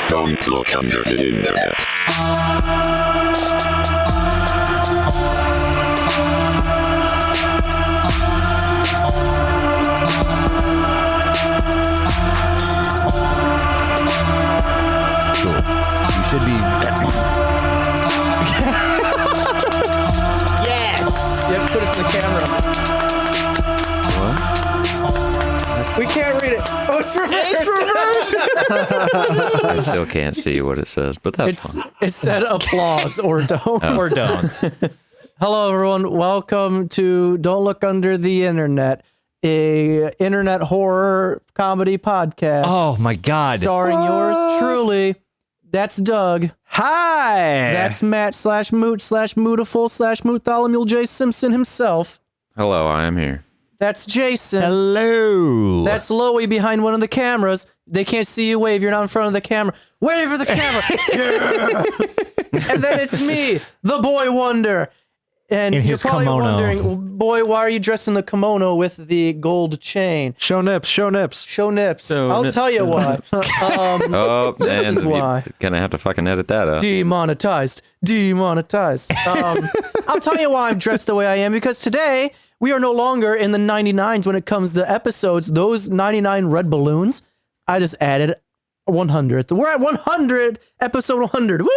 Don't look under the internet. Cool. You should be. Yes! You have to put it in the camera. What? We can't read it. Oh, it's reversed! I still can't see what it says, but that's fine. It said applause or don't. Or don't. Hello, everyone. Welcome to Don't Look Under the Internet, a internet horror comedy podcast. Oh my God. Starring yours truly. That's Doug. Hi. That's Matt /Moot/Mootiful/Mootholomule J. Simpson himself. Hello, I am here. That's Jason. Hello. That's Loey behind one of the cameras. They can't see you wave. You're not in front of the camera. Wave for the camera. Yeah. And then it's me, the boy wonder. And In you're his probably kimono. wondering, boy, why are you dressed in the kimono with the gold chain? Show nips. Show nips. Show I'll nips. tell you why. Oh, This and is why. you're gonna have to fucking edit that out. Demonetized. I'll tell you why I'm dressed the way I am, because today we are no longer in the 99s when it comes to episodes. Those 99 red balloons, I just added 100th. We're at 100, episode 100. Woo!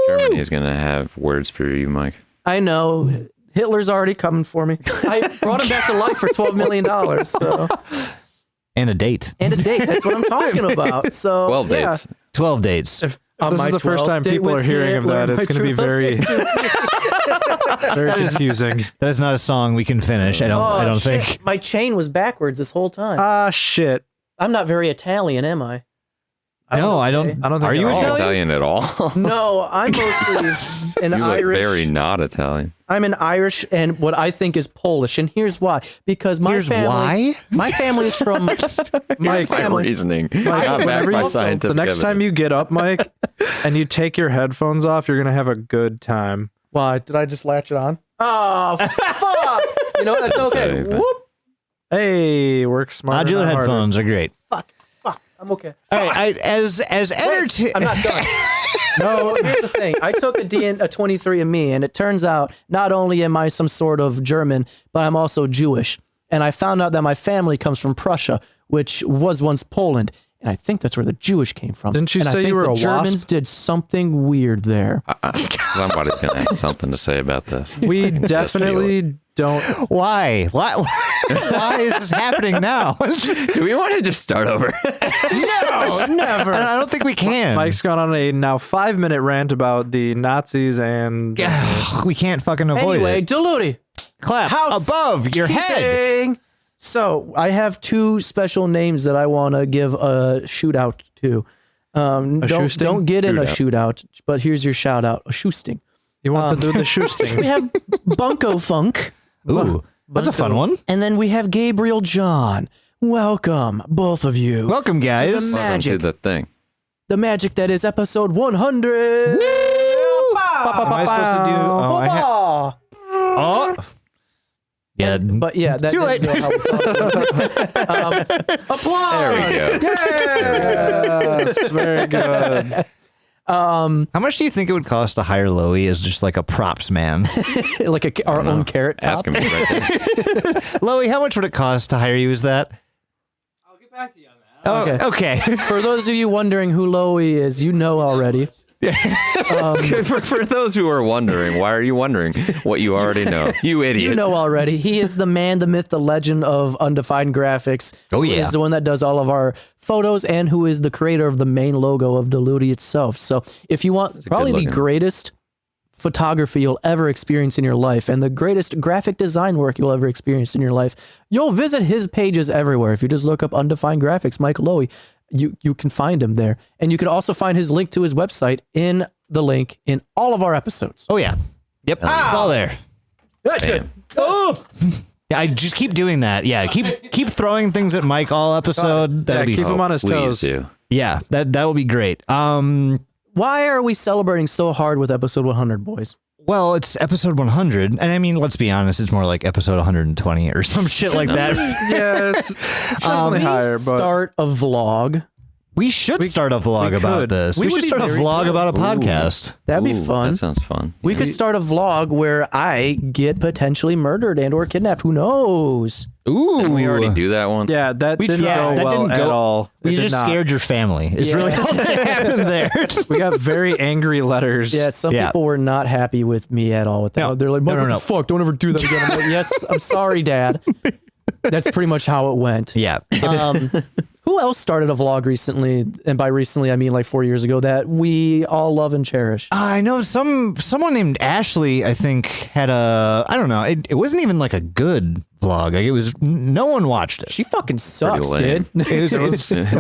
Germany is gonna have words for you, Mike. I know. Hitler's already coming for me. I brought him back to life for $12 million. So. And a date. And a date. That's what I'm talking about. So 12 yeah. dates. 12 dates. If On this my is the first 12th time date people with are hearing of Hitler, that, my it's going to be true love very, date. very confusing. That is not a song we can finish. I don't shit. think. My chain was backwards this whole time. Ah, shit. I'm not very Italian, am I? No, I okay. don't. I don't think Are you at all. Italian? Italian at all? No, I'm mostly an You look Irish. very not Italian. I'm an Irish and what I think is Polish, and here's why. Because my Here's family, why? my family is from Here's my family. reasoning. Mike, Not backed whenever by you- scientific the next time evidence. you get up, Mike, and you take your headphones off, you're going to have a good time. Why? Did I just latch it on? Oh, fuck! You know what? That's okay. anything. Whoop! Hey, work smarter. Modular not harder. headphones are great. Fuck! I'm okay. All right, as Wait, entertaining. I'm not done. No, here's the thing. I took a 23andMe, and it turns out not only am I some sort of German, but I'm also Jewish. And I found out that my family comes from Prussia, which was once Poland. And I think that's where the Jewish came from. Didn't you and I say think you were the a Germans wasp? did something weird there. Somebody's gonna have something to say about this. We Just feel definitely don't. Why? Why is this happening now? Do we want to just start over? No, never. I don't think we can. Mike's gone on a now 5-minute rant about the Nazis and We can't fucking avoid Anyway, it. Diluti. Clap above your head. Housekeeping. So I have two special names that I want to give a shoot out to. Don't get in a shootout, but here's your shout out, a shoosting. you want to do the We shoosting. have Bunko Funk, Ooh, that's a fun one. and then we have Gabriel John. Welcome, both of you. Welcome, guys. The Welcome magic. to the thing. The magic that is episode 100. Am I supposed to do? Oh, oh. Yeah. But yeah, that Too didn't late. go how we thought it would. Applause. There we go. Yes, very good. How much do you think it would cost to hire Loey as just like a props man? Like our own carrot top. Ask him right there. Loey, how much would it cost to hire you as that? I'll get back to you on that. Oh, okay. For those of you wondering who Loey is, you know already. For those who are wondering, why are you wondering what you already know? You idiot. You know already. He is the man, the myth, the legend of Undefined Graphics. Oh, Who yeah. is the one that does all of our photos and who is the creator of the main logo of Diluti itself. So if you want probably the good-looking. greatest photography you'll ever experience in your life and the greatest graphic design work you'll ever experience in your life, you'll visit his pages everywhere. If you just look up Undefined Graphics, Mike Loey, you can find him there. And you can also find his link to his website in the link in all of our episodes. Oh yeah. Yep. It's all there. Bam. Yeah, I just keep doing that. Yeah, keep throwing things at Mike all episode. That'll be keep him on his Please toes. do. Yeah, that will be great. Why are we celebrating so hard with episode 100, boys? Well, it's episode 100, and I mean, let's be honest, it's more like episode 120 or some shit like that. Yeah, it's definitely higher, but Start a vlog. We should start a vlog about could. this. We We should would be start a very vlog good. about a podcast. That'd be Ooh, fun. That sounds fun. We could start a vlog where I get potentially murdered and or kidnapped. Who knows? Ooh, Didn't we already do that once? yeah, that didn't tried. go That well didn't at go- all. It You did just not. scared your family. It's Yeah. really all that happened there. We got very angry letters. Yeah, some Yeah. people were not happy with me at all with that. No. They're like, No, "Mike, no, what no. the fuck? Don't ever do that again." I'm like, yes, I'm sorry, Dad. That's pretty much how it went. Yeah. Who else started a vlog recently? And by recently, I mean like 4 years ago that we all love and cherish. I know someone named Ashley, I think, had I don't know, it wasn't even like a good vlog. Like it was, no one watched it. She fucking sucks, lame. dude. It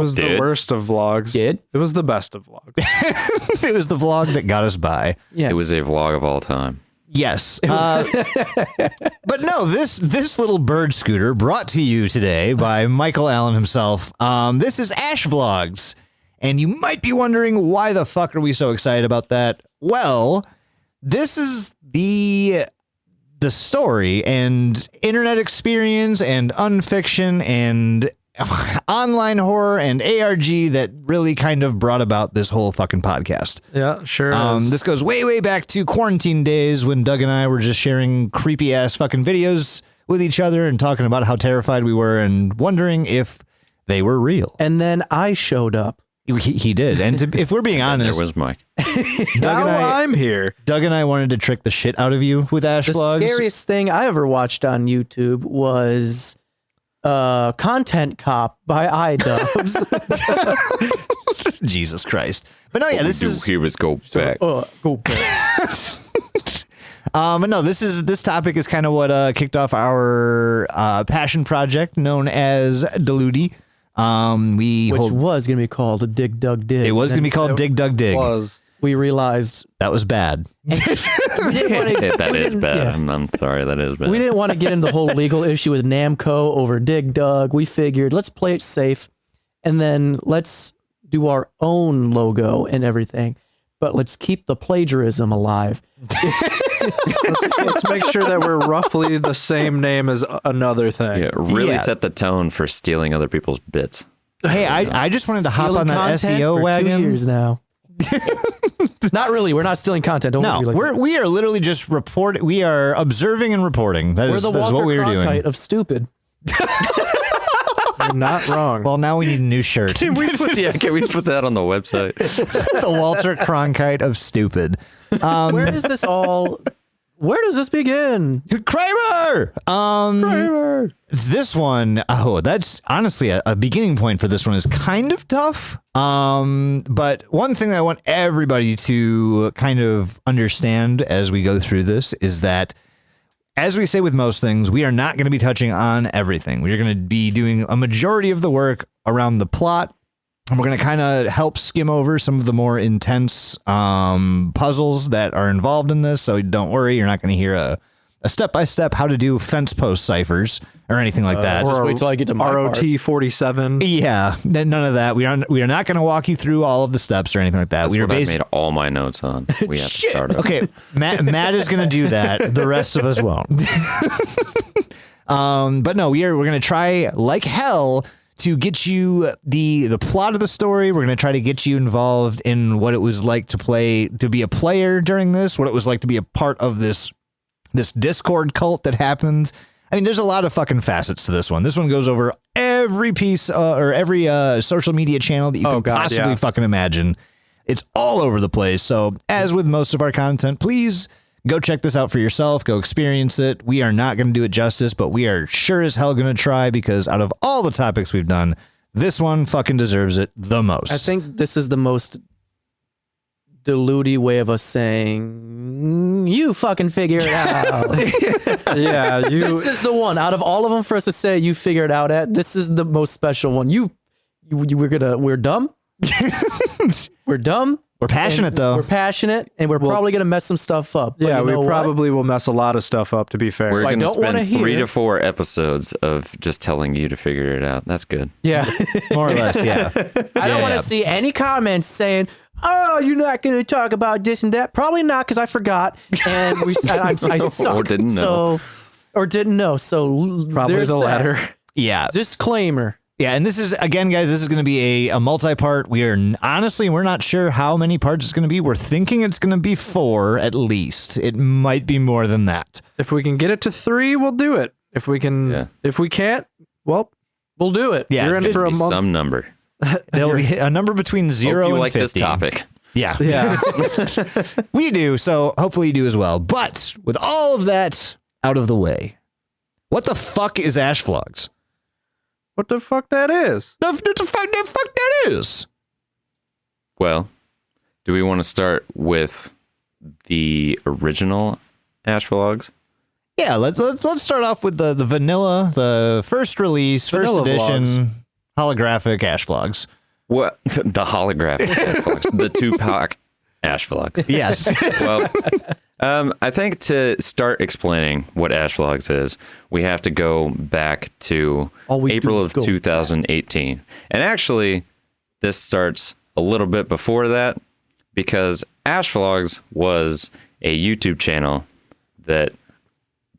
was the Dude. worst of vlogs. Did? It was the best of vlogs. It was the vlog that got us by. Yes. It was a vlog of all time. Yes. But no, this little bird scooter brought to you today by Michael Allen himself. This is Ash Vlogs. And you might be wondering, why the fuck are we so excited about that? Well, this is the story and internet experience and unfiction and online horror and ARG that really kind of brought about this whole fucking podcast. Yeah, sure is. This goes way, way back to quarantine days when Doug and I were just sharing creepy ass fucking videos with each other and talking about how terrified we were and wondering if they were real. And then I showed up. He did. And if we're being There honest, was Mike. Doug Now I'm here. and I wanted to trick the shit out of you with Ash The Vlogs. scariest thing I ever watched on YouTube was Content Cop by iDubbbz. Jesus Christ. But no, yeah, this is Here was go back. Go back. but no, this topic is kind of what kicked off our passion project known as Deludi. Which was going to be called Dig Dug Dig. It was going to be called Dig Dug Dig. We realized That was bad. we didn't wanna- That we is didn't- bad. yeah. I'm sorry. That is bad. We didn't want to get into the whole legal issue with Namco over Dig Dug. We figured let's play it safe and then let's do our own logo and everything. But let's keep the plagiarism alive. Let's make sure that we're roughly the same name as another thing. Yeah, really Yeah. set the tone for stealing other people's bits. Hey, I just wanted to hop Stealing on that content SEO for 2 wagon. years now. Not really. We're not stealing content. Don't No, be like we are literally just reporting. We are observing and reporting. we're That's the Walter what we were Cronkite doing. of stupid. You're not wrong. Well, now we need a new shirt. Can we put that on the website? The Walter Cronkite of stupid. Where does this all? Where does this begin? Kramer. This one, that's honestly a beginning point for this one is kind of tough. But one thing that I want everybody to kind of understand as we go through this is that, as we say with most things, we are not going to be touching on everything. We're going to be doing a majority of the work around the plot. And we're going to kind of help skim over some of the more intense puzzles that are involved in this. So don't worry, you're not going to hear a step-by-step how to do fence post ciphers or anything like that. Just wait till I get to my part. ROT 47. Yeah, none of that. We are not going to walk you through all of the steps or anything like that. That's We are what I basically made all my notes on. We have to start it. okay. Matt is going to do that. The rest of us won't. But no, we're going to try like hell to get you the plot of the story. We're going to try to get you involved in what it was like to be a player during this, what it was like to be a part of this Discord cult that happens. I mean, there's a lot of fucking facets to this one. This one goes over every piece or every social media channel that you can possibly fucking imagine. It's all over the place. So as with most of our content, please go check this out for yourself. Go experience it. We are not going to do it justice, but we are sure as hell going to try because out of all the topics we've done, this one fucking deserves it the most. I think this is the most deludey way of us saying, you fucking figure it out. Yeah, This is the one out of all of them for us to say you figure it out at. This is the most special one. We're dumb. We're dumb. We're passionate, though. We're passionate, and we're probably going to mess some stuff up. But Yeah, you we know what? probably will mess a lot of stuff up, to be fair. We're I going to don't wanna spend 3 hear- to 4 episodes of just telling you to figure it out. That's good. Yeah. More or less, yeah. I don't want to see any comments saying, "Oh, you're not going to talk about this and that." Probably not, because I forgot and I suck. Or didn't know. Or didn't know. So Probably there's the that. latter. Yeah. Disclaimer. Yeah, and this is, again, guys, this is going to be a multi-part. Honestly, we're not sure how many parts it's going to be. We're thinking it's going to be 4 at least. It might be more than that. If we can get it to 3, we'll do it. If we can, Yeah. if we can't, well, We'll do it. Yeah, you're in it's for a Be month. some number. there'll be a number between 0 Hope you and like 50. this topic. Yeah. Yeah. We do, so hopefully you do as well. But with all of that out of the way, what the fuck is Ash Vlogs? What the fuck that is? The fuck that is? Well, do we want to start with the original Ash Vlogs? Yeah, let's start off with the vanilla, the first release, first Vanilla edition, holographic Ash Vlogs. What? The holographic Ash Vlogs. The 2-pack Ash Vlogs. Yes. Well, I think to start explaining what Ash Vlogs is, we have to go back to All we do April is of go 2018. And actually, this starts a little bit before that, because Ash Vlogs was a YouTube channel that,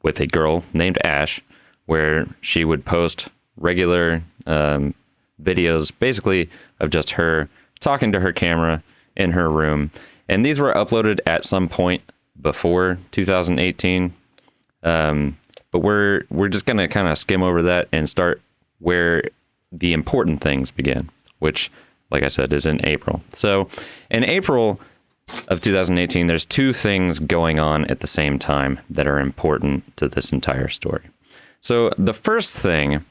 with a girl named Ash, where she would post regular videos, basically of just her talking to her camera in her room. And these were uploaded at some point before 2018. But we're just gonna kind of skim over that and start where the important things begin, which, like I said, is in April. So in April of 2018, there's 2 things going on at the same time that are important to this entire story. So the first thing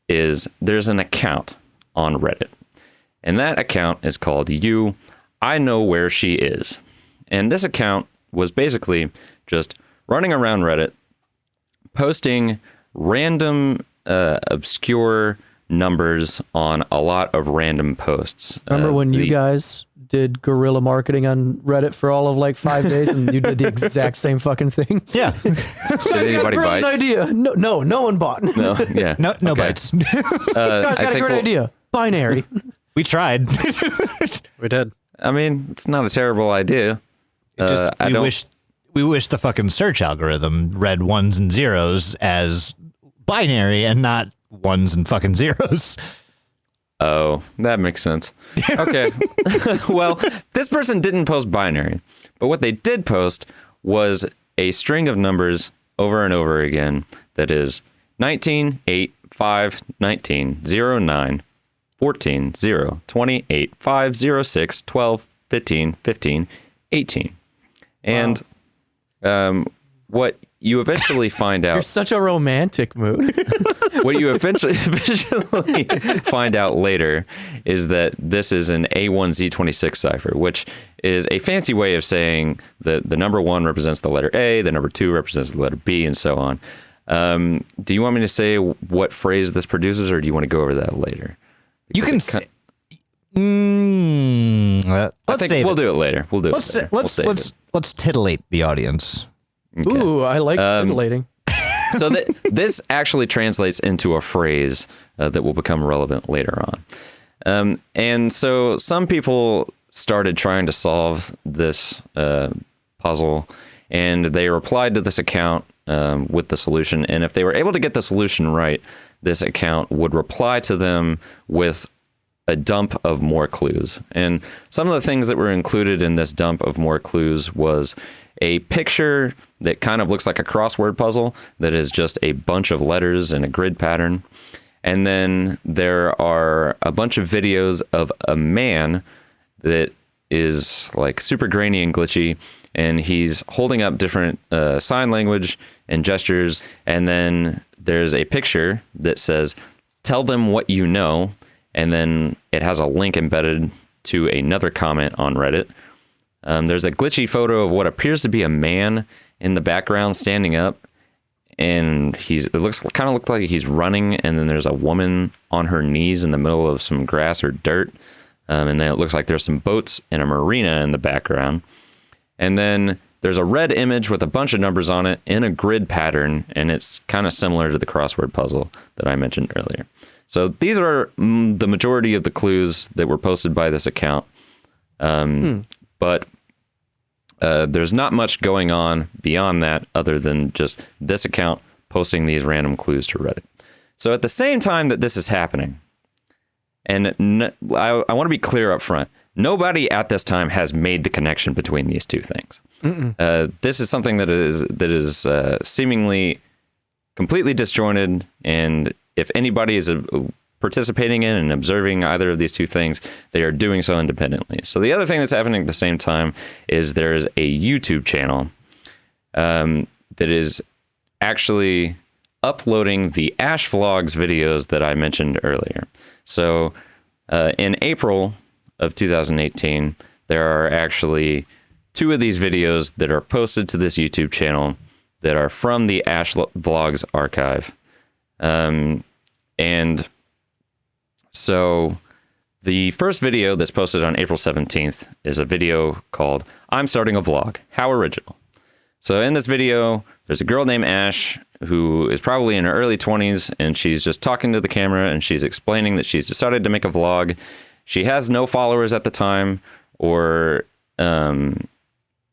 is there's an account on Reddit, and that account is called I Know Where She Is. And this account was basically just running around Reddit, posting random, obscure numbers on a lot of random posts. Remember when you the- guys did guerrilla marketing on Reddit for all of like 5 days and you did the exact same fucking thing? Yeah. Did anybody Brilliant bite? idea. No one bought. No, yeah. No Okay. bites. Guys I got a think great idea. Binary. We tried. We did. I mean, it's not a terrible idea. We wish the fucking search algorithm read 1s and 0s as binary and not 1s and fucking 0s. Oh, that makes sense. Okay. Well, this person didn't post binary, but what they did post was a string of numbers over and over again that is 19, 8, 5, 19, 0, 9, 14, 0, 28, 5, 0, 6, 12, 15, 15, 18. And what you eventually find You're out, such a romantic mood. what you eventually find out later is that this is an A1Z26 cipher, which is a fancy way of saying that the number 1 represents the letter A, the number 2 represents the letter B, and so on. Do you want me to say what phrase this produces, or do you want to go over that later? You can say. I Let's think save we'll it. do it later. We'll do it. Later. We'll save it. Let's titillate the audience. Ooh, I like titillating. So this actually translates into a phrase that will become relevant later on. And so some people started trying to solve this puzzle, and they replied to this account with the solution. And if they were able to get the solution right, this account would reply to them with a dump of more clues. And some of the things that were included in this dump of more clues was a picture that kind of looks like a crossword puzzle that is just a bunch of letters in a grid pattern. And then there are a bunch of videos of a man that is like super grainy and glitchy, and he's holding up different sign language and gestures. And then there's a picture that says, "Tell them what you know." And then it has a link embedded to another comment on Reddit. There's a glitchy photo of what appears to be a man in the background standing up, and it looks like he's running. And then there's a woman on her knees in the middle of some grass or dirt. And then it looks like there's some boats and a marina in the background. And then there's a red image with a bunch of numbers on it in a grid pattern, and it's kind of similar to the crossword puzzle that I mentioned earlier. So these are the majority of the clues that were posted by this account. But there's not much going on beyond that other than just this account posting these random clues to Reddit. So at the same time that this is happening, and I want to be clear up front, nobody at this time has made the connection between these two things. This is something that is seemingly completely disjointed, and if anybody is participating in and observing either of these two things, they are doing so independently. So the other thing that's happening at the same time is there's a YouTube channel that is actually uploading the Ash Vlogs videos that I mentioned earlier. So in April of 2018, there are actually 2 of these videos that are posted to this YouTube channel that are from the Ash Vlogs archive. And so the first video that's posted on April 17th is a video called I'm Starting a Vlog. How original. So in this video, there's a girl named Ash who is probably in her early 20s, and she's just talking to the camera, and she's explaining that she's decided to make a vlog. She has no followers at the time or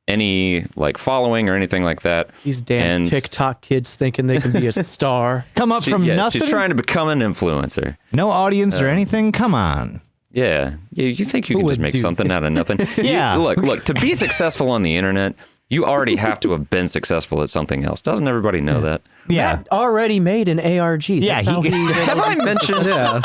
any like following or anything like that. These damn TikTok kids thinking they can be a star. Come up from nothing. She's trying to become an influencer. No audience or anything. Come on. Yeah. You think you can just make something out of nothing? Yeah. Look, to be successful on the internet, you already have to have been successful at something else. Doesn't everybody know that? Yeah. Matt already made an ARG. That's how he Have I mentioned? Yeah.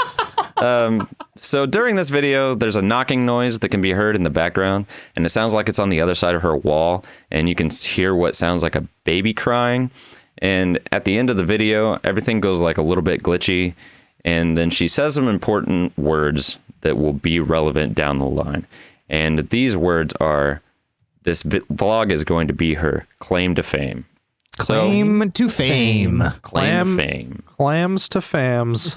So during this video, there's a knocking noise that can be heard in the background, and it sounds like it's on the other side of her wall, and you can hear what sounds like a baby crying. And at the end of the video, everything goes like a little bit glitchy, and then she says some important words that will be relevant down the line. And these words are, this vlog is going to be her claim to fame. Claim to fame. Claim fame. Clams to fams.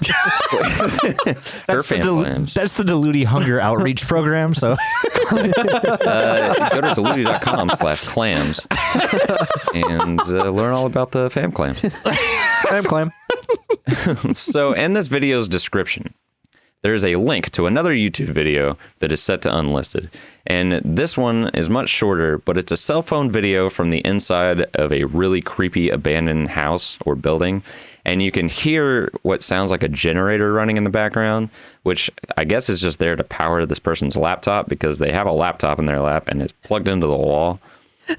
Her fam claims. That's the Diluti Hunger Outreach Program. So Go to diluti.com/clams and learn all about the fam clams. Fam clam. So in this video's description, there's a link to another YouTube video that is set to unlisted. And this one is much shorter, but it's a cell phone video from the inside of a really creepy abandoned house or building. And you can hear what sounds like a generator running in the background, which I guess is just there to power this person's laptop because they have a laptop in their lap and it's plugged into the wall.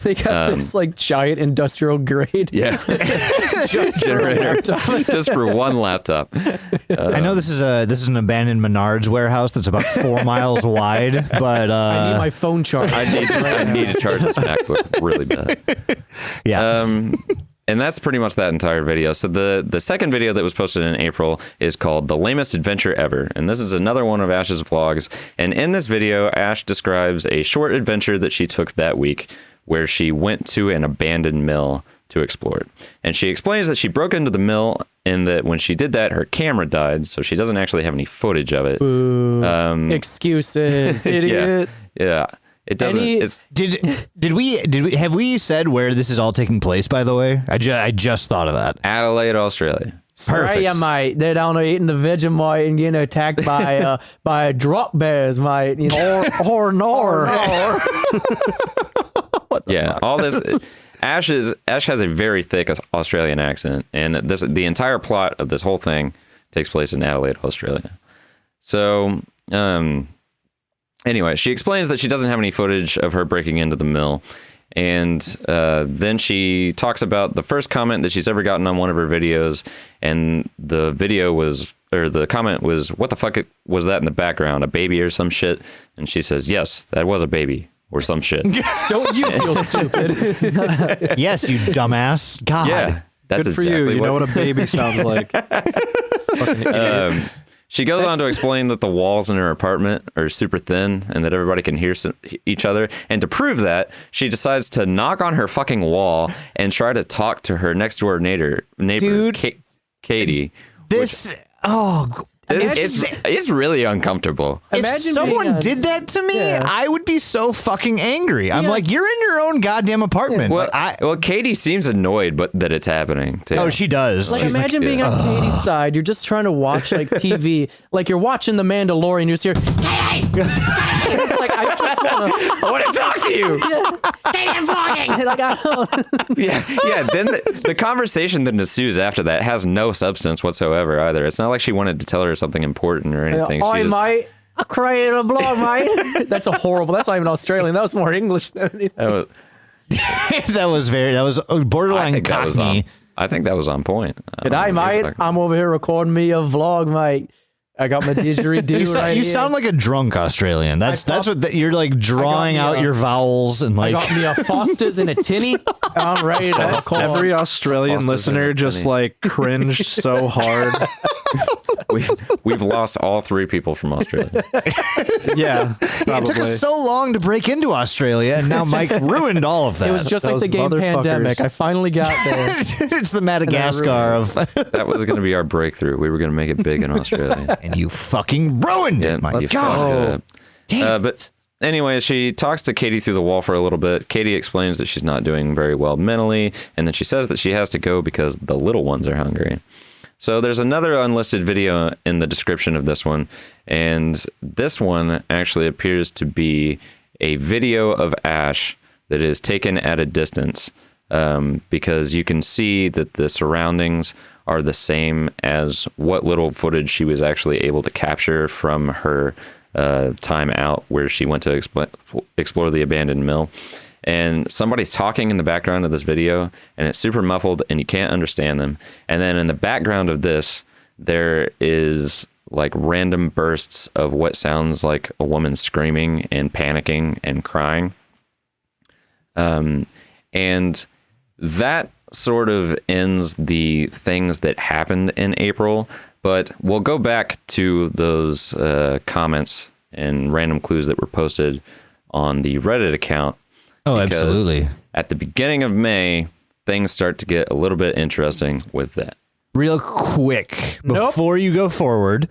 They got this like giant industrial grade. Yeah. Just generator. Just for one laptop. I know this is an abandoned Menards warehouse that's about 4 miles wide, but I need my phone charged. I need to charge this MacBook really bad. yeah. And that's pretty much that entire video. So the second video that was posted in April is called The Lamest Adventure Ever. And this is another one of Ash's vlogs. And in this video, Ash describes a short adventure that she took that week where she went to an abandoned mill to explore it. And she explains that she broke into the mill and that when she did that, her camera died. So she doesn't actually have any footage of it. Excuses, idiot. Yeah. It doesn't. Have we said where this is all taking place? By the way, I just thought of that. Adelaide, Australia. Sorry, yeah, mate. They're down there eating the Vegemite and getting attacked by drop bears, mate. You know, or nor. Yeah, all this. Ash has a very thick Australian accent, and the entire plot of this whole thing takes place in Adelaide, Australia. So, anyway, she explains that she doesn't have any footage of her breaking into the mill. And then she talks about the first comment that she's ever gotten on one of her videos. And the comment was, "What the fuck was that in the background? A baby or some shit?" And she says, "Yes, that was a baby or some shit." Don't you feel stupid? Yes, you dumbass. God. Yeah, that's Good for exactly you. You know what a baby sounds like. Fucking idiot. She goes on to explain that the walls in her apartment are super thin and that everybody can hear each other. And to prove that, she decides to knock on her fucking wall and try to talk to her next door neighbor, Dude, Katie. It's really uncomfortable. If Imagine someone being a- did that to me, Yeah. I would be so fucking angry. I'm Yeah. like, you're in your own goddamn apartment. Well, Like, Katie seems annoyed, but that it's happening too. oh, she does. Like, She's like, imagine being on Katie's side. You're just trying to watch like TV, like you're watching The Mandalorian. You just hear, Katie! It's like I just want to. I want to talk to you. Katie, vlogging. Like I don't. Yeah. Then the conversation that ensues after that has no substance whatsoever either. It's not like she wanted to tell her something important or anything. She I just- might. I created a blog, mate. That's a horrible. That's not even Australian. That was more English than anything. that was- that was I borderline think that was on. cockney. I think that was on point. I don't G'day, know what you're mate. talking I'm over here recording me a vlog, mate. I got my didgeridoo You, right you here. sound like a drunk Australian. That's what you're like drawing me out a- your vowels and I like. got me a Foster's and a tinny. I'm ready to record. Every Australian Foster's listener and just Penny. like cringed so hard. we've lost all three people from Australia. Yeah, It took probably. us so long to break into Australia, and now Mike ruined all of that. It was just like Those the game motherfuckers. Pandemic. I finally got there. it's the Madagascar of, That was going to be our breakthrough. We were going to make it big in Australia. and you fucking ruined Yeah, it, my you God. fucked it up. But anyway, she talks to Katie through the wall for a little bit. Katie explains that she's not doing very well mentally, and then she says that she has to go because the little ones are hungry. So there's another unlisted video in the description of this one, and this one actually appears to be a video of Ash that is taken at a distance, because you can see that the surroundings are the same as what little footage she was actually able to capture from her time out where she went to explore the abandoned mill. And somebody's talking in the background of this video, and it's super muffled, and you can't understand them. And then in the background of this, there is like random bursts of what sounds like a woman screaming and panicking and crying. And that sort of ends the things that happened in April. But we'll go back to those comments and random clues that were posted on the Reddit account. Oh, because absolutely. At the beginning of May, things start to get a little bit interesting with that. Real quick, before you go forward,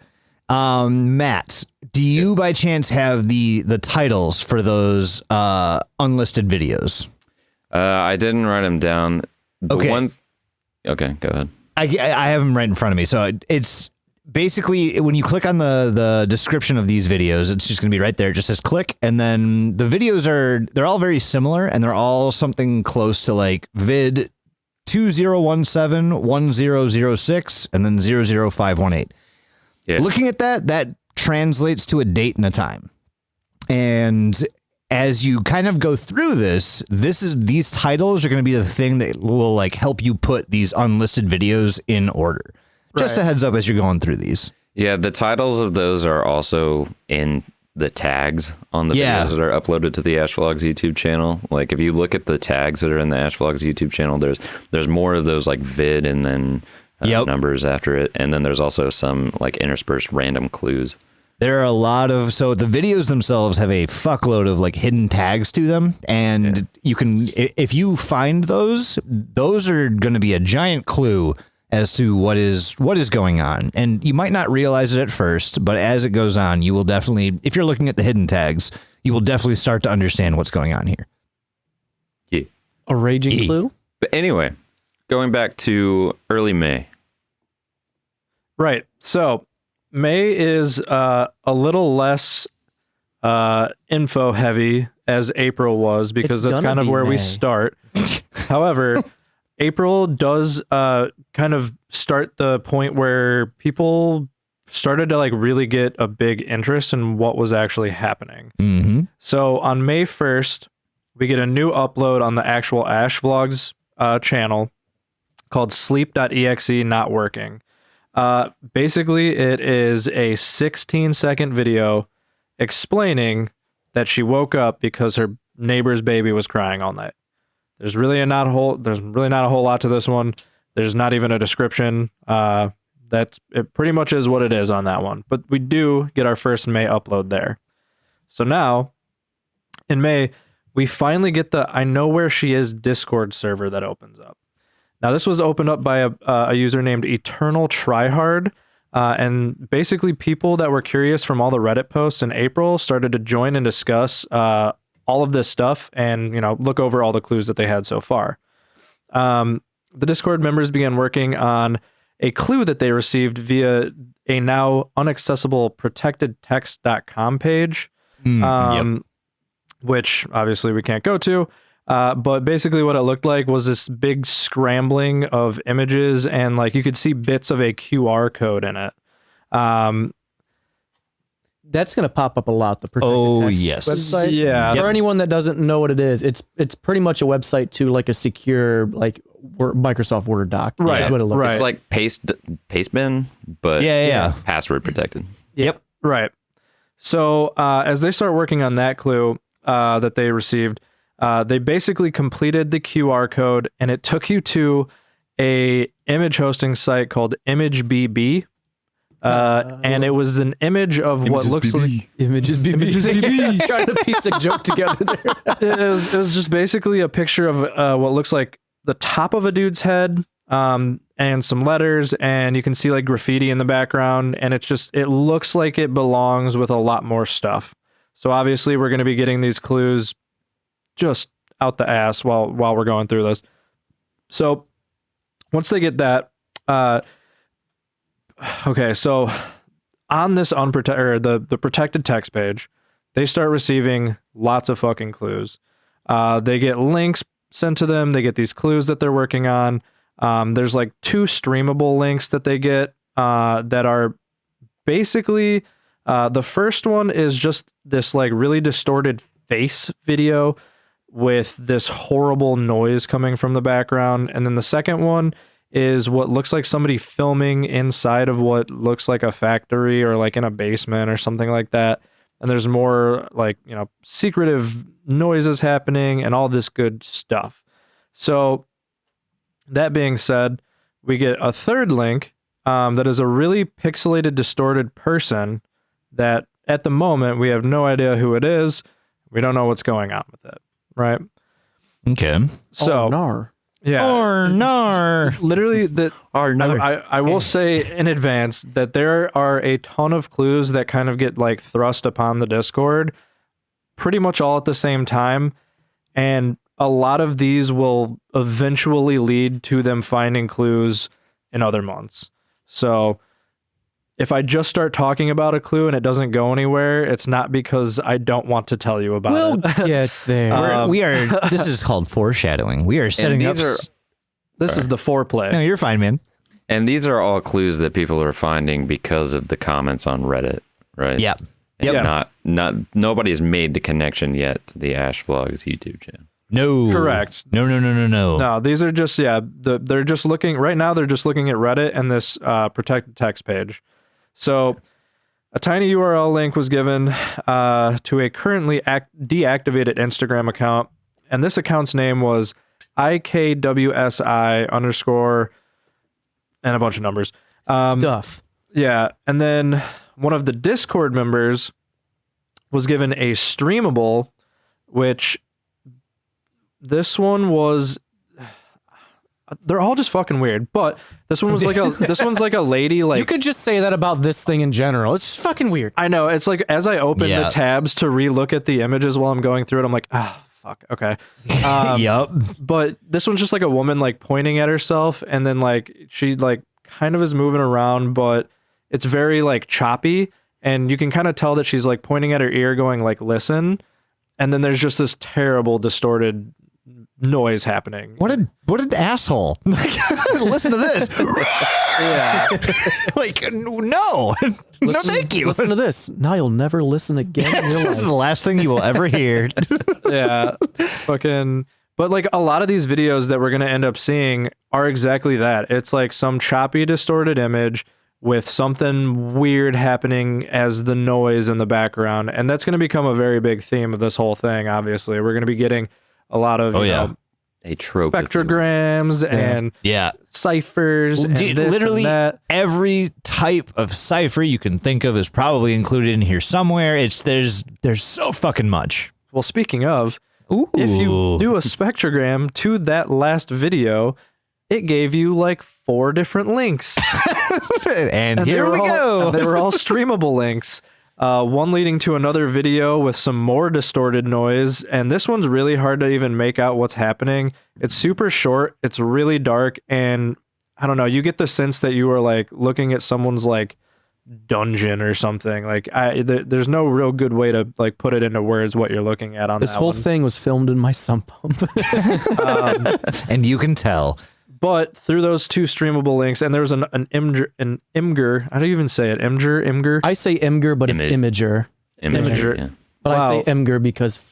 Matt, do you by chance have the titles for those unlisted videos? I didn't write them down. Okay. Okay, go ahead. I have them right in front of me. So it's basically when you click on the description of these videos, it's just going to be right there. It just says click. And then the videos they're all very similar, and they're all something close to like vid 2017-1006 and then 00518. Yeah. Looking at that translates to a date and a time. And as you kind of go through these titles are going to be the thing that will like help you put these unlisted videos in order. Just a heads up as you're going through these. Yeah, the titles of those are also in the tags on the videos that are uploaded to the Ash Vlogs YouTube channel. Like if you look at the tags that are in the Ash Vlogs YouTube channel, there's more of those like vid and then numbers after it. And then there's also some like interspersed random clues. There are a lot of, so the videos themselves have a fuckload of like hidden tags to them. And you can, if you find those are going to be a giant clue as to what is going on. And you might not realize it at first, but as it goes on, you will definitely, if you're looking at the hidden tags, you will definitely start to understand what's going on here. Yeah. A raging clue? But anyway, going back to early May. Right. So May is a little less info heavy as April was because It's that's gonna kind of be where we May. start. However, April does kind of start the point where people started to like really get a big interest in what was actually happening. Mm-hmm. So on May 1st, we get a new upload on the actual Ash Vlogs channel called sleep.exe not working. Basically, it is a 16-second video explaining that she woke up because her neighbor's baby was crying all night. There's really not a whole lot to this one. There's not even a description. It pretty much is what it is on that one. But we do get our first May upload there. So now, in May, we finally get the I Know Where She Is Discord server that opens up. Now, this was opened up by a user named Eternal Tryhard. And basically people that were curious from all the Reddit posts in April started to join and discuss all of this stuff and, look over all the clues that they had so far. The Discord members began working on a clue that they received via a now unaccessible protectedtext.com page, which obviously we can't go to. But basically what it looked like was this big scrambling of images, and like you could see bits of a QR code in it. That's going to pop up a lot. The protected text yes. website. Yeah. For anyone that doesn't know what it is, it's pretty much a website to like a secure Microsoft Word doc. Right. That's what it looks Right. like. It's like Pastebin, but Yeah. password protected. Yep. Right. So as they start working on that clue that they received, they basically completed the QR code, and it took you to a image hosting site called ImageBB. And it was an image of what looks like Images BB. Let's try to piece a joke together there. it was just basically a picture of what looks like the top of a dude's head, and some letters, and you can see like graffiti in the background, and it looks like it belongs with a lot more stuff. So obviously we're going to be getting these clues just out the ass while we're going through this. So once they get that, okay, so on this the protected text page, they start receiving lots of fucking clues. They get links sent to them. They get these clues that they're working on. There's like 2 streamable links that they get that are basically the first one is just this like really distorted face video with this horrible noise coming from the background, and then the second one is what looks like somebody filming inside of what looks like a factory or like in a basement or something like that. And there's more like, secretive noises happening and all this good stuff. So that being said, we get a third link that is a really pixelated, distorted person that at the moment we have no idea who it is. We don't know what's going on with it. Right. Okay. So, Nar. yeah. Or no. Literally, no. I will say in advance that there are a ton of clues that kind of get like thrust upon the Discord pretty much all at the same time. And a lot of these will eventually lead to them finding clues in other months. So if I just start talking about a clue and it doesn't go anywhere, it's not because I don't want to tell you about We'll it. get there. This is called foreshadowing. We are setting up. This is the foreplay. No, you're fine, man. And these are all clues that people are finding because of the comments on Reddit, right? Yeah. And Yep. not nobody has made the connection yet to the Ash Vlogs YouTube channel. No. Correct. No. No, these are just, they're just looking, right now they're just looking at Reddit and this protected text page. So a tiny URL link was given to a currently deactivated Instagram account, and this account's name was IKWSI_ and a bunch of numbers. Stuff. Yeah, and then one of the Discord members was given a streamable, which this one was. They're all just fucking weird, but this one was like a lady like. You could just say that about this thing in general. It's just fucking weird. I know, it's like as I open the tabs to relook at the images while I'm going through it, I'm like, fuck, okay. Yup. But this one's just like a woman like pointing at herself, and then like she like kind of is moving around, but it's very like choppy, and you can kind of tell that she's like pointing at her ear going like listen, and then there's just this terrible distorted noise happening. What an asshole. Listen to this. Yeah. Like, no. No, thank you. Listen to this. Now you'll never listen again in your This is life. the last thing you will ever hear. Yeah. Fucking. But like a lot of these videos that we're going to end up seeing are exactly that. It's like some choppy, distorted image with something weird happening as the noise in the background. And that's going to become a very big theme of this whole thing, obviously. We're going to be getting a lot of you know, A trope. if you will. spectrograms and ciphers and Dude, this literally and that. every type of cipher you can think of is probably included in here somewhere. There's so fucking much. Well, speaking of, if you do a spectrogram to that last video, it gave you like 4 different links. and they here were we all- go. They were all streamable links. One leading to another video with some more distorted noise, and this one's really hard to even make out what's happening. It's super short, it's really dark, and I don't know, you get the sense that you were like looking at someone's like dungeon or something. Like there's no real good way to like put it into words what you're looking at on This that whole one. thing was filmed in my sump pump. And you can tell. But through those two streamable links, and there's an Imgur. How do you even say it? Imgur. I say Imgur, but it's Imager. Imager. Yeah. But I Wow. say Imgur because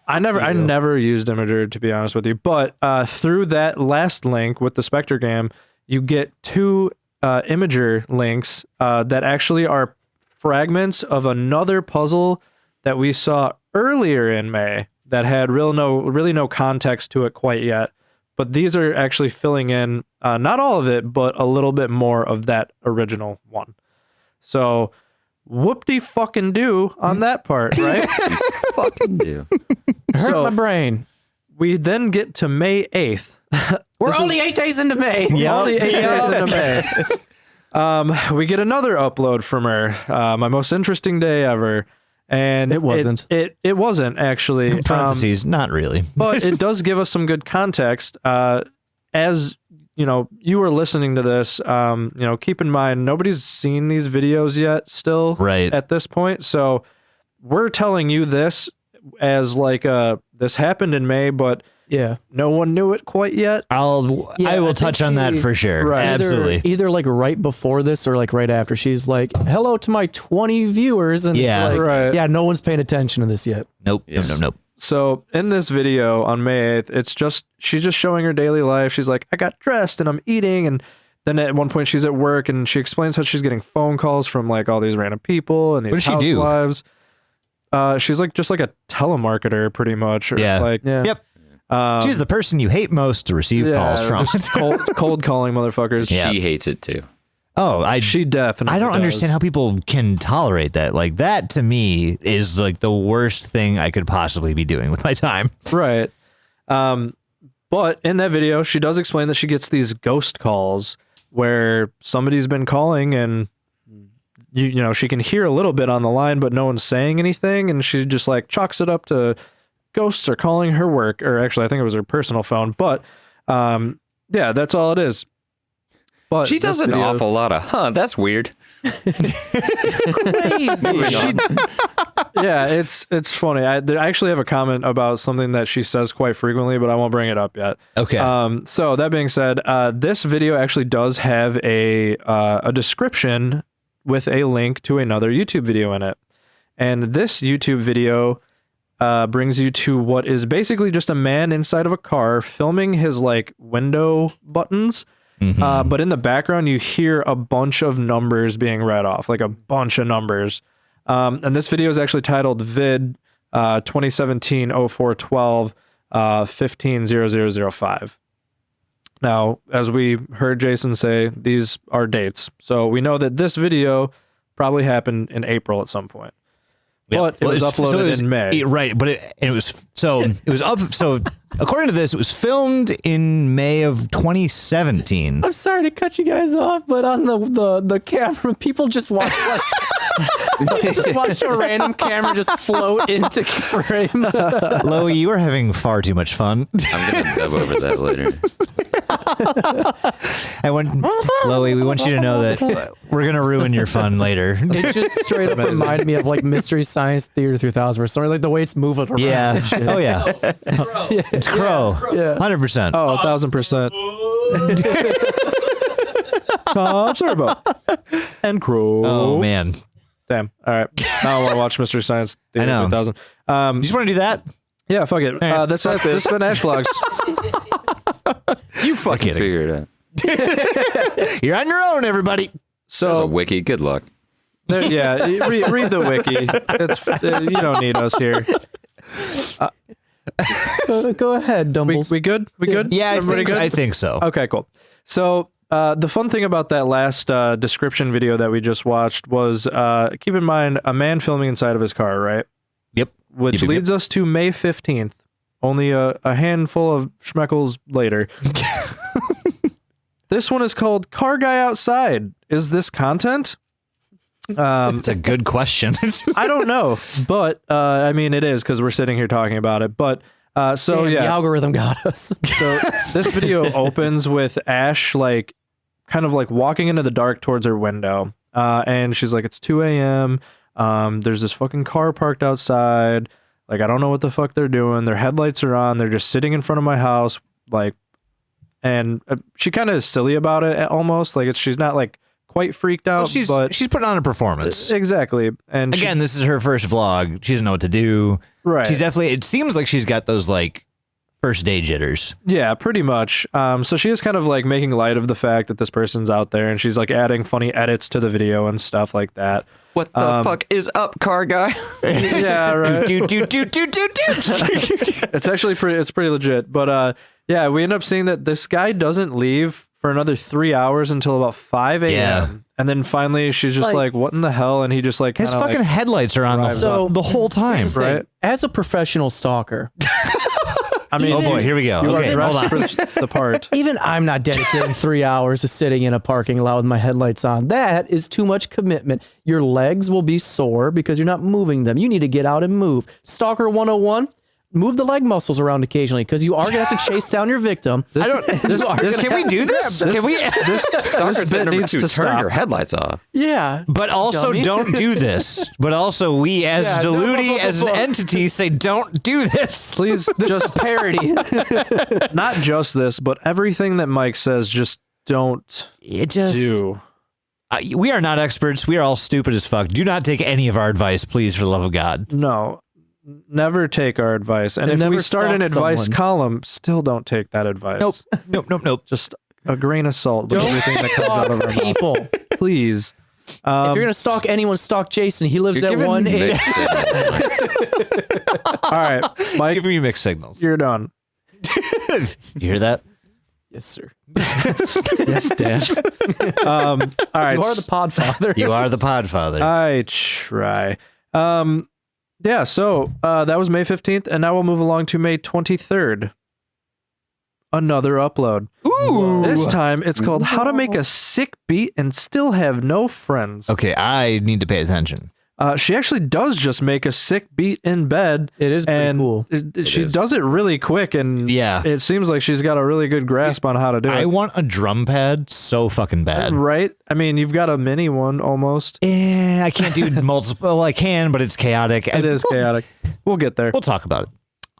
I never used Imager, to be honest with you. But through that last link with the Spectrogam, you get two Imager links that actually are fragments of another puzzle that we saw earlier in May that had really no context to it quite yet. But these are actually filling in not all of it, but a little bit more of that original one. So whoop-de-fucking-do on that part, right? Fucking do. hurt So- my brain. We then get to May 8th. We're only 8 days into May. Only 8 days into May. We get another upload from her. My most interesting day ever. And It wasn't. It wasn't actually. Parentheses, not really. But it does give us some good context. As you know, you were listening to this. Keep in mind nobody's seen these videos yet. Still, Right. at this point, so we're telling you this as like this happened in May, but Yeah. no one knew it quite yet. I will I touch think on that she- for sure. Right. Absolutely. Either like right before this or like right after. She's like, hello to my 20 viewers. And Yeah. it's like, Right. yeah, no one's paying attention to this yet. Nope. Yes. Nope. So in this video on May 8th, she's just showing her daily life. She's like, I got dressed and I'm eating. And then at one point she's at work and she explains how she's getting phone calls from like all these random people and these What does she do? housewives. She's like just like a telemarketer pretty much. Or Yeah. Like, Yeah. Yep. She's the person you hate most to receive yeah, calls from. just cold calling motherfuckers. Yeah. She hates it too. She definitely I don't does. understand how people can tolerate that. Like that to me is like the worst thing I could possibly be doing with my time. Right. But in that video, she does explain that she gets these ghost calls where somebody's been calling and you know, she can hear a little bit on the line, but no one's saying anything. And she just like chalks it up to ghosts are calling her work, or actually I think it was her personal phone. But yeah, that's all it is. But She does this an video- awful lot of, that's weird. Crazy. Yeah, it's funny. I actually have a comment about something that she says quite frequently, but I won't bring it up yet. Okay. So that being said, this video actually does have a description with a link to another YouTube video in it, and this YouTube video brings you to what is basically just a man inside of a car filming his like window buttons. But in the background, you hear a bunch of numbers being read off, like a bunch of numbers. And this video is actually titled vid 2017-0412 150005. Now, as we heard Jason say, these are dates. So we know that this video probably happened in April at some point. But it was uploaded in May. Right, but it was up. So according to this, it was filmed in May of 2017. I'm sorry to cut you guys off, but on the camera, people just watch like just watched a random camera just float into frame. Loey, you are having far too much fun. I'm going to dub over that later. Loey, we want you to know that we're gonna ruin your fun later. It just straight up reminded me of like Mystery Science Theater 3000, where sorry, like the way it's moving around. Yeah. and shit. Oh yeah. It's Crow. Yeah. 100%. Oh, 1000%. Tom Servo. And Crow. Oh man. Damn. All right. Now I want to watch Mystery Science Theater I know. 3000. You just want to do that? Yeah, fuck it. That's it. This has been Ash Vlogs. You fucking kidding. figure it out. You're on your own, everybody. There's a So, wiki. Good luck. yeah, read the wiki. It's you don't need us here. Go ahead, We Dumbles. good? We good? Yeah, Everybody I think so. Okay, cool. So the fun thing about that last description video that we just watched was keep in mind a man filming inside of his car, right? Yep. Which Yep. leads us to May 15th, only a handful of schmeckles later. this one is called Car Guy Outside. Is this content? It's a good question. I don't know, but I mean, it is because we're sitting here talking about it. But so Damn, yeah, the algorithm got us. so this video opens with Ash like kind of like walking into the dark towards her window, and she's like, "It's 2 a.m. There's this fucking car parked outside. Like, I don't know what the fuck they're doing. Their headlights are on. They're just sitting in front of my house. Like, and she kind of is silly about it almost. Like, she's not like quite freaked out, but she's putting on a performance. Exactly. And Again, this is her first vlog. She doesn't know what to do. right. She's definitely. It seems like she's got those like first day jitters. Yeah, pretty much. So she is kind of like making light of the fact that this person's out there, and she's like adding funny edits to the video and stuff like that. What the fuck is up, car guy? Yeah, right. Do. It's actually pretty legit. But yeah, we end up seeing that this guy doesn't leave for another 3 hours until about 5 a.m. Yeah. And then finally she's just like, what in the hell? And he just like His kinda, fucking like, headlights are on the whole time. right? As a professional stalker, I mean, Oh boy, here we go. you Okay, are hold dressed on. for the part. even I'm not dedicating 3 hours to sitting in a parking lot with my headlights on. That is too much commitment. Your legs will be sore because you're not moving them. You need to get out and move. Stalker 101, move the leg muscles around occasionally because you are going to have to chase down your victim. This, Can we do this? Can we? this bit needs to Turn stop. your headlights off. Yeah. But also Dummy. don't do this. But also we as Yeah, Deludi, no. as an entity, say don't do this. Please just Parody. not just this, but everything that Mike says, just don't It just do. we are not experts. We are all stupid as fuck. Do not take any of our advice, please, for the love of God. No. Never take our advice. And And if we never start an stalk advice someone. column, still don't take that advice. Nope. Just a grain of salt with everything that comes out of our mouth. People. Please. If you're going to stalk anyone, stalk Jason. He lives You're at giving 1 8. mixed signals. All right, Mike, Give me mixed signals. you're done. You hear that? Yes, sir. Yes, Dad. All right. You are the podfather. You are the podfather. I try. Yeah, so that was May 15th, and now we'll move along to May 23rd. Another upload. Ooh. This time it's called How to Make a Sick Beat and Still Have No Friends. Okay, I need to pay attention. She actually does just make a sick beat in bed. It is pretty and cool. She does it really quick, and Yeah. it seems like she's got a really good grasp on how to do I it. want a drum pad so fucking bad. Right? I mean, you've got a mini one almost. I can't do multiple. I can, but it's chaotic. It is chaotic. We'll get there. We'll talk about it.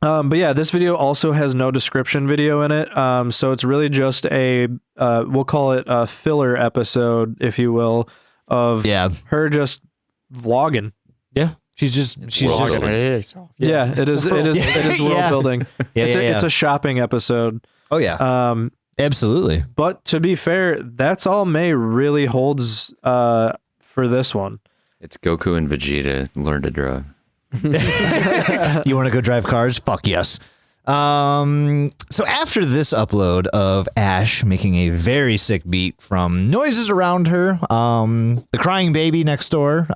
But yeah, this video also has no description video in it. So it's really just a, we'll call it a filler episode, if you will, of Yeah. her just vlogging. Yeah. She's just Yeah, it is world Yeah. building. Yeah, It's a shopping episode. Oh yeah. Absolutely. But to be fair, that's all May really holds for this one. It's Goku and Vegeta learn to drive. You want to go drive cars? Fuck yes. So after this upload of Ash making a very sick beat from noises around her, the crying baby next door,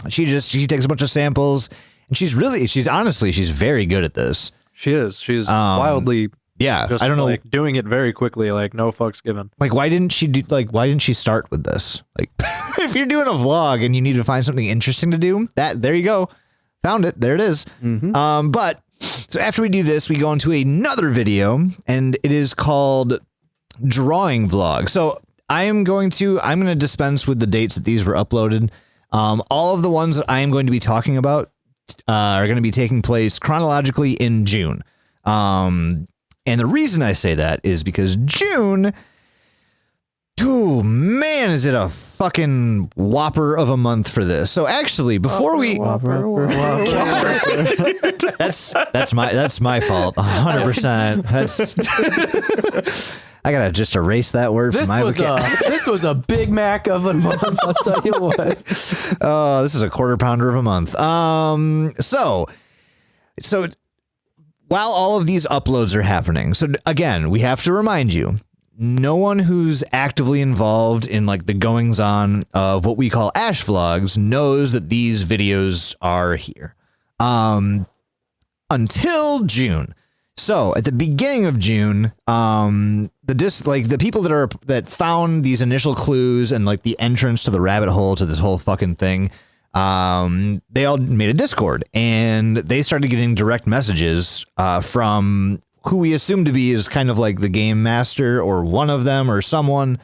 she takes a bunch of samples and she's very good at this. She is. She's wildly Yeah. just I don't know. like doing it very quickly, like no fucks given. Like, why didn't she start with this? Like, if you're doing a vlog and you need to find something interesting to do, there you go. Found it. There it is. But so after we do this, we go into another video and it is called Drawing Vlog. So I'm going to dispense with the dates that these were uploaded. All of the ones that I am going to be talking about are going to be taking place chronologically in June. And the reason I say that is because June, oh man, is it a fucking whopper of a month for this. So actually, before that's my fault. 100%. I gotta just erase that word from my vocabulary. This was a Big Mac of a month. I'll tell you what. Oh, this is a quarter pounder of a month. So while all of these uploads are happening, so again, we have to remind you, no one who's actively involved in like the goings on of what we call Ash vlogs knows that these videos are here. Until June. So at the beginning of June, the people that found these initial clues and like the entrance to the rabbit hole to this whole fucking thing, they all made a Discord and they started getting direct messages from who we assume to be is kind of like the game master or one of them or someone.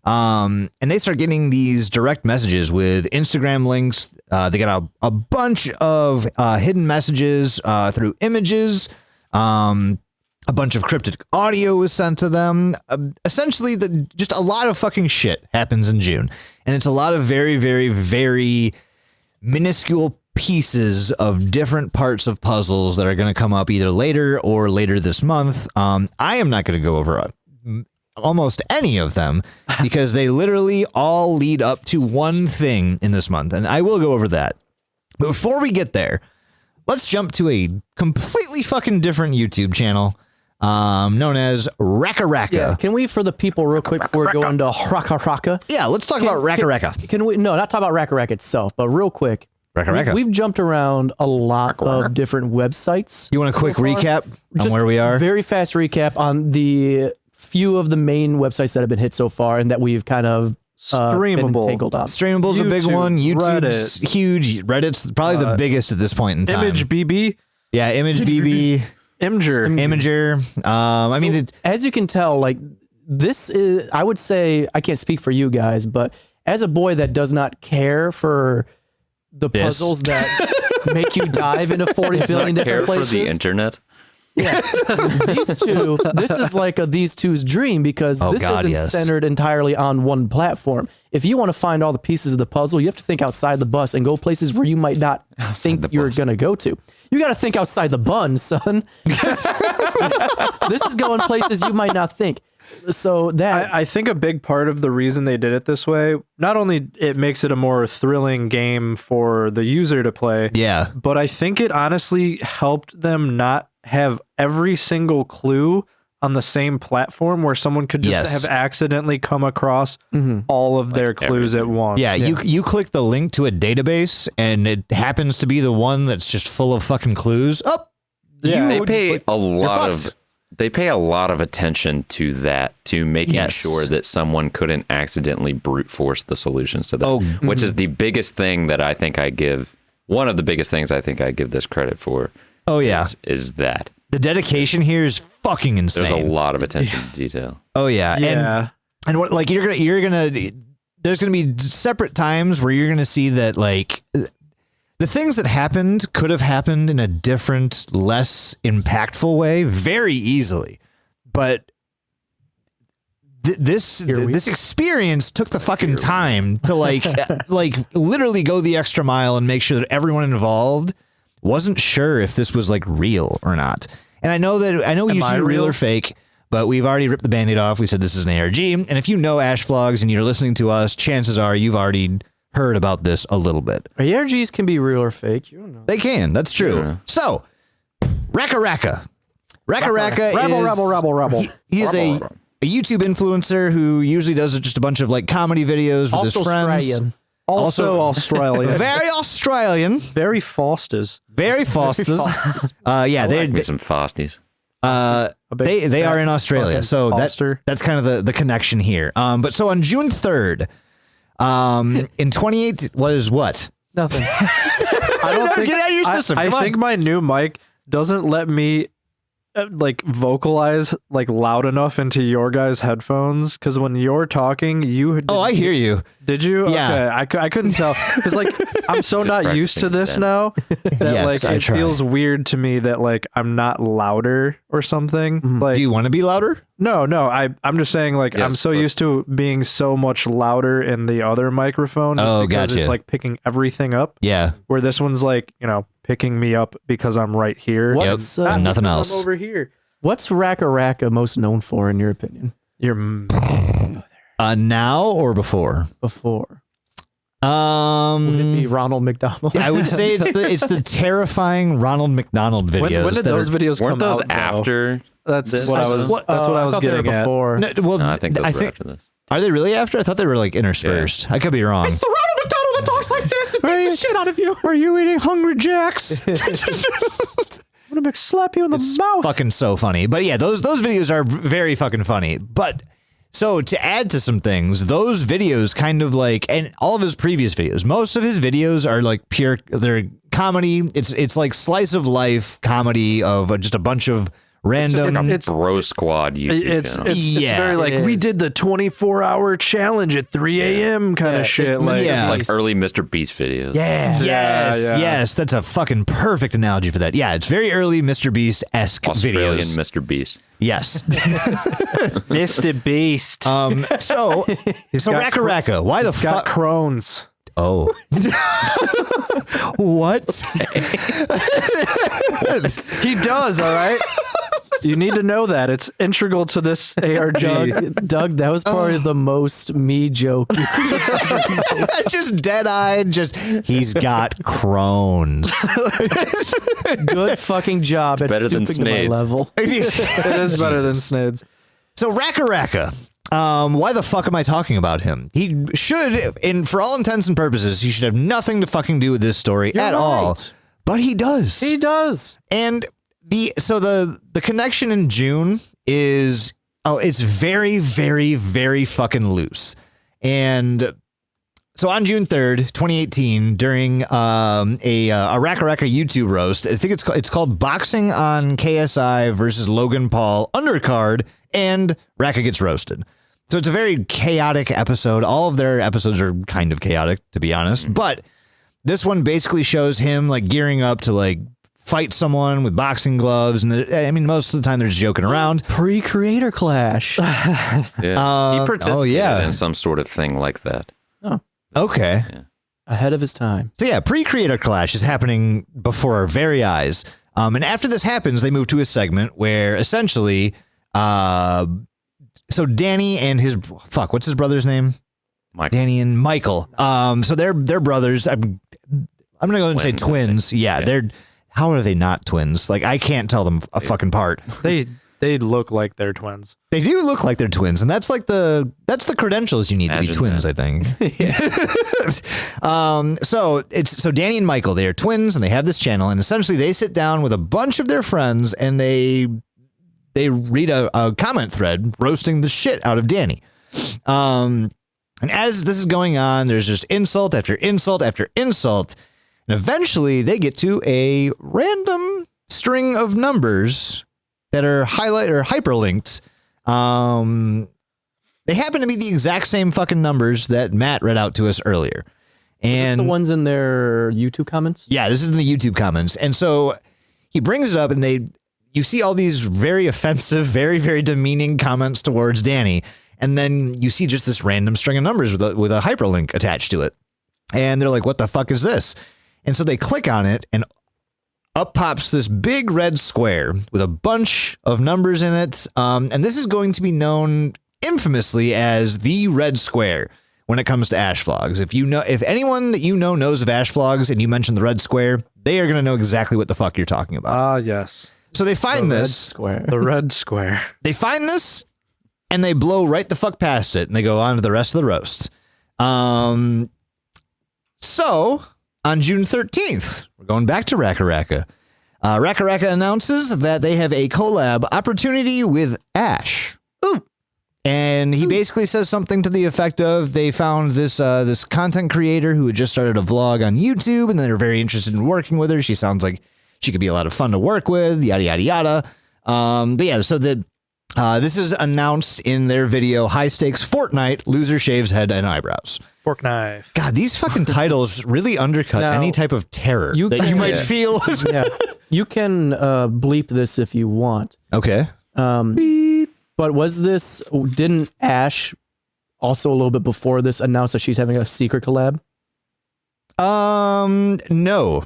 And they start getting these direct messages with Instagram links. They got a bunch of hidden messages through images. A bunch of cryptic audio was sent to them. Essentially, just a lot of fucking shit happens in June. And it's a lot of very, very, very minuscule pieces of different parts of puzzles that are going to come up either later or later this month. I am not going to go over almost any of them because they literally all lead up to one thing in this month. And I will go over that. But before we get there, let's jump to a completely fucking different YouTube channel known as Raka Raka. Yeah, can we, for the people real quick before we go into Raka Raka? Yeah, let's talk about Raka Raka. Can we, no, not talk about Raka Raka itself, but real quick. Raka Raka. We've jumped around a lot of different websites. You want a quick recap on Just where we are? Very fast recap on the few of the main websites that have been hit so far and that we've kind of Streamable. been tangled on. Streamable's a big YouTube, one. YouTube's huge. Reddit's probably the biggest at this point in time. Image BB, Yeah, Image BB, Imgur. Imager. I mean, As you can tell, like this is, I would say, I can't speak for you guys, but as a boy that does not care for the puzzles that make you dive into 40 billion Not care different places. for the internet. Yeah. These two, this is like these two's dream because this isn't centered entirely on one platform. If you want to find all the pieces of the puzzle, you have to think outside the bus and go places where you might not think you're going to go to. You got to think outside the bun, son. This is going places you might not think. So that I think a big part of the reason they did it this way, not only it makes it a more thrilling game for the user to play, yeah. but I think it honestly helped them not have every single clue on the same platform where someone could just have accidentally come across all of their clues at once. Yeah, you click the link to a database and it happens to be the one that's just full of fucking clues. Oh, Yeah, They pay a lot fucked. of they pay a lot of attention to that, to making sure that someone couldn't accidentally brute force the solutions to that, which is the biggest thing that I think I give, one of the biggest things I think I give this credit for. Oh yeah, is that the dedication here is fucking insane. there's a lot of attention to detail. Oh yeah, Yeah. and what like you're gonna there's gonna be separate times where you're gonna see that like the things that happened could have happened in a different, less impactful way very easily, but this experience took the fucking time to like literally go the extra mile and make sure that everyone involved wasn't sure if this was like real or not. And I know we usually real or fake, but we've already ripped the Band-Aid off. We said this is an ARG. And if you know Ash Vlogs and you're listening to us, chances are you've already heard about this a little bit. ARGs can be real or fake. You don't know. They can. That's true. Yeah. So, Raka Raka. Raka Raka Rebel. He is a YouTube influencer who usually does just a bunch of like comedy videos with Also his friends. Australian. Also Australian. Very Australian. Very Fosters. Very Fosters. Yeah, Like me some Fosties. they are in Australia, so Foster. that's kind of the connection here. But so on June 3rd, in 28 was what? Nothing. I don't think, get out of your system. I Come on. think my new mic doesn't let me like vocalize like loud enough into your guys' headphones because when you're talking, Oh, I hear you. Did you? Yeah. Okay. I couldn't tell because like I'm so not used to practicing this instead. now that Yes, I like it try. feels weird to me that like I'm not louder or something. Like Do you want to be louder? no, I'm just saying like I'm Yes, so but- used to being so much louder in the other microphone. just Oh, because gotcha. It's like picking everything up. Yeah. Where this one's like picking me up because I'm right here. What's, And nothing because else. I'm over here. What's Raka Raka most known for, in your opinion? You're Now or before? Before. Would it be Ronald McDonald? I would say it's the terrifying Ronald McDonald videos. when did that those are- videos Weren't come those out? though? after? That's this? what I was. What- That's what I was thought they were getting at. before. No, well, No, I think those were after this. Are they really after? I thought they were like interspersed. I could be wrong. It's the Ronald McDonald that talks like this and beats the shit out of you. Are you eating Hungry Jacks? I'm gonna to slap you in the mouth. Fucking so funny. But yeah, those videos are very fucking funny. But so to add to some things, those videos kind of like, and all of his previous videos, most of his videos are like they're comedy. It's like slice of life comedy of just a bunch of random. It's bro squad YouTube It's channel. very like, we did the 24-hour challenge at 3 a.m. kind of shit. it's Like, Yeah. Like early Mr. Beast videos. Yeah. Yes, that's a fucking perfect analogy for that. Yeah, it's very early Mr. Beast-esque Australian videos. Mr. Beast. Yes. Mr. Beast. So Raka Raka, why the Got fuck? Crohn's. Oh. What? He does, all right? You need to know that. It's integral to this ARG. Doug, that was probably the most me joke. Just dead-eyed, he's got Crohn's. Good fucking job at better than stooping to my Snade's. level. It is better than Snade's. So Raka Raka, why the fuck am I talking about him? He should, for all intents and purposes, he should have nothing to fucking do with this story at all. right. But he does. He does. And the connection in June is it's very, very, very fucking loose. And so on June 3rd, 2018, during a Raka Raka YouTube roast, I think it's called Boxing on KSI versus Logan Paul undercard, and Raka gets roasted. So it's a very chaotic episode. All of their episodes are kind of chaotic, to be honest. But this one basically shows him like gearing up to like fight someone with boxing gloves, and I mean most of the time they're just joking around. Pre-creator clash. Yeah. He participated yeah. in some sort of thing like that. Okay. Ahead of his time. So yeah, pre-creator clash is happening before our very eyes. And after this happens, they move to a segment where essentially, so Danny and what's his brother's name? Mike. Danny and Michael. So they're brothers. I'm gonna go and say twins. Yeah, how are they not twins? Like I can't tell them a fucking part. They look like they're twins. They do look like they're twins, and that's the credentials you need to be Imagine twins, that. I think. So Danny and Michael, they are twins, and they have this channel, and essentially they sit down with a bunch of their friends, and they read a comment thread roasting the shit out of Danny. And as this is going on, there's just insult after insult after insult, and eventually they get to a random string of numbers that are highlighted or hyperlinked. They happen to be the exact same fucking numbers that Matt read out to us earlier. And the ones in their YouTube comments? yeah, this is in the YouTube comments. And so he brings it up, and you see all these very offensive, very, very demeaning comments towards Danny. And then you see just this random string of numbers with a hyperlink attached to it. And they're like, what the fuck is this? And so they click on it, and up pops this big red square with a bunch of numbers in it. And this is going to be known infamously as the red square when it comes to Ash Vlogs. If anyone that you know knows of Ash Vlogs and you mention the red square, they are going to know exactly what the fuck you're talking about. Ah, yes. So they find Red this. square. The red square. They find this, and they blow right the fuck past it, and they go on to the rest of the roast. So on June 13th, we're going back to Raka Raka. Raka Raka announces that they have a collab opportunity with Ash. Ooh. And he basically says something to the effect of they found this content creator who had just started a vlog on YouTube, and they're very interested in working with her. She sounds like she could be a lot of fun to work with, yada, yada, yada. But yeah, so this is announced in their video, High Stakes Fortnite, Loser Shaves Head and Eyebrows. Fork knife. God, these fucking titles really undercut Now, any type of terror that you can- might Yeah. feel. Yeah. You can bleep this if you want. Okay. But didn't Ash also a little bit before this announce that she's having a secret collab? No.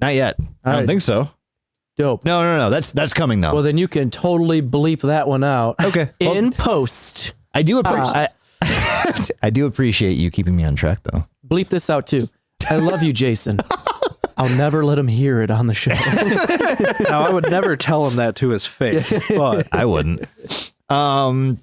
Not yet. I don't right. think so. Dope. No. That's coming though. Well, then you can totally bleep that one out. Okay. Well, In post. I do appreciate I do appreciate you keeping me on track though. Bleep this out too. I love you, Jason. I'll never let him hear it on the show. Now, I would never tell him that to his face, but I wouldn't. All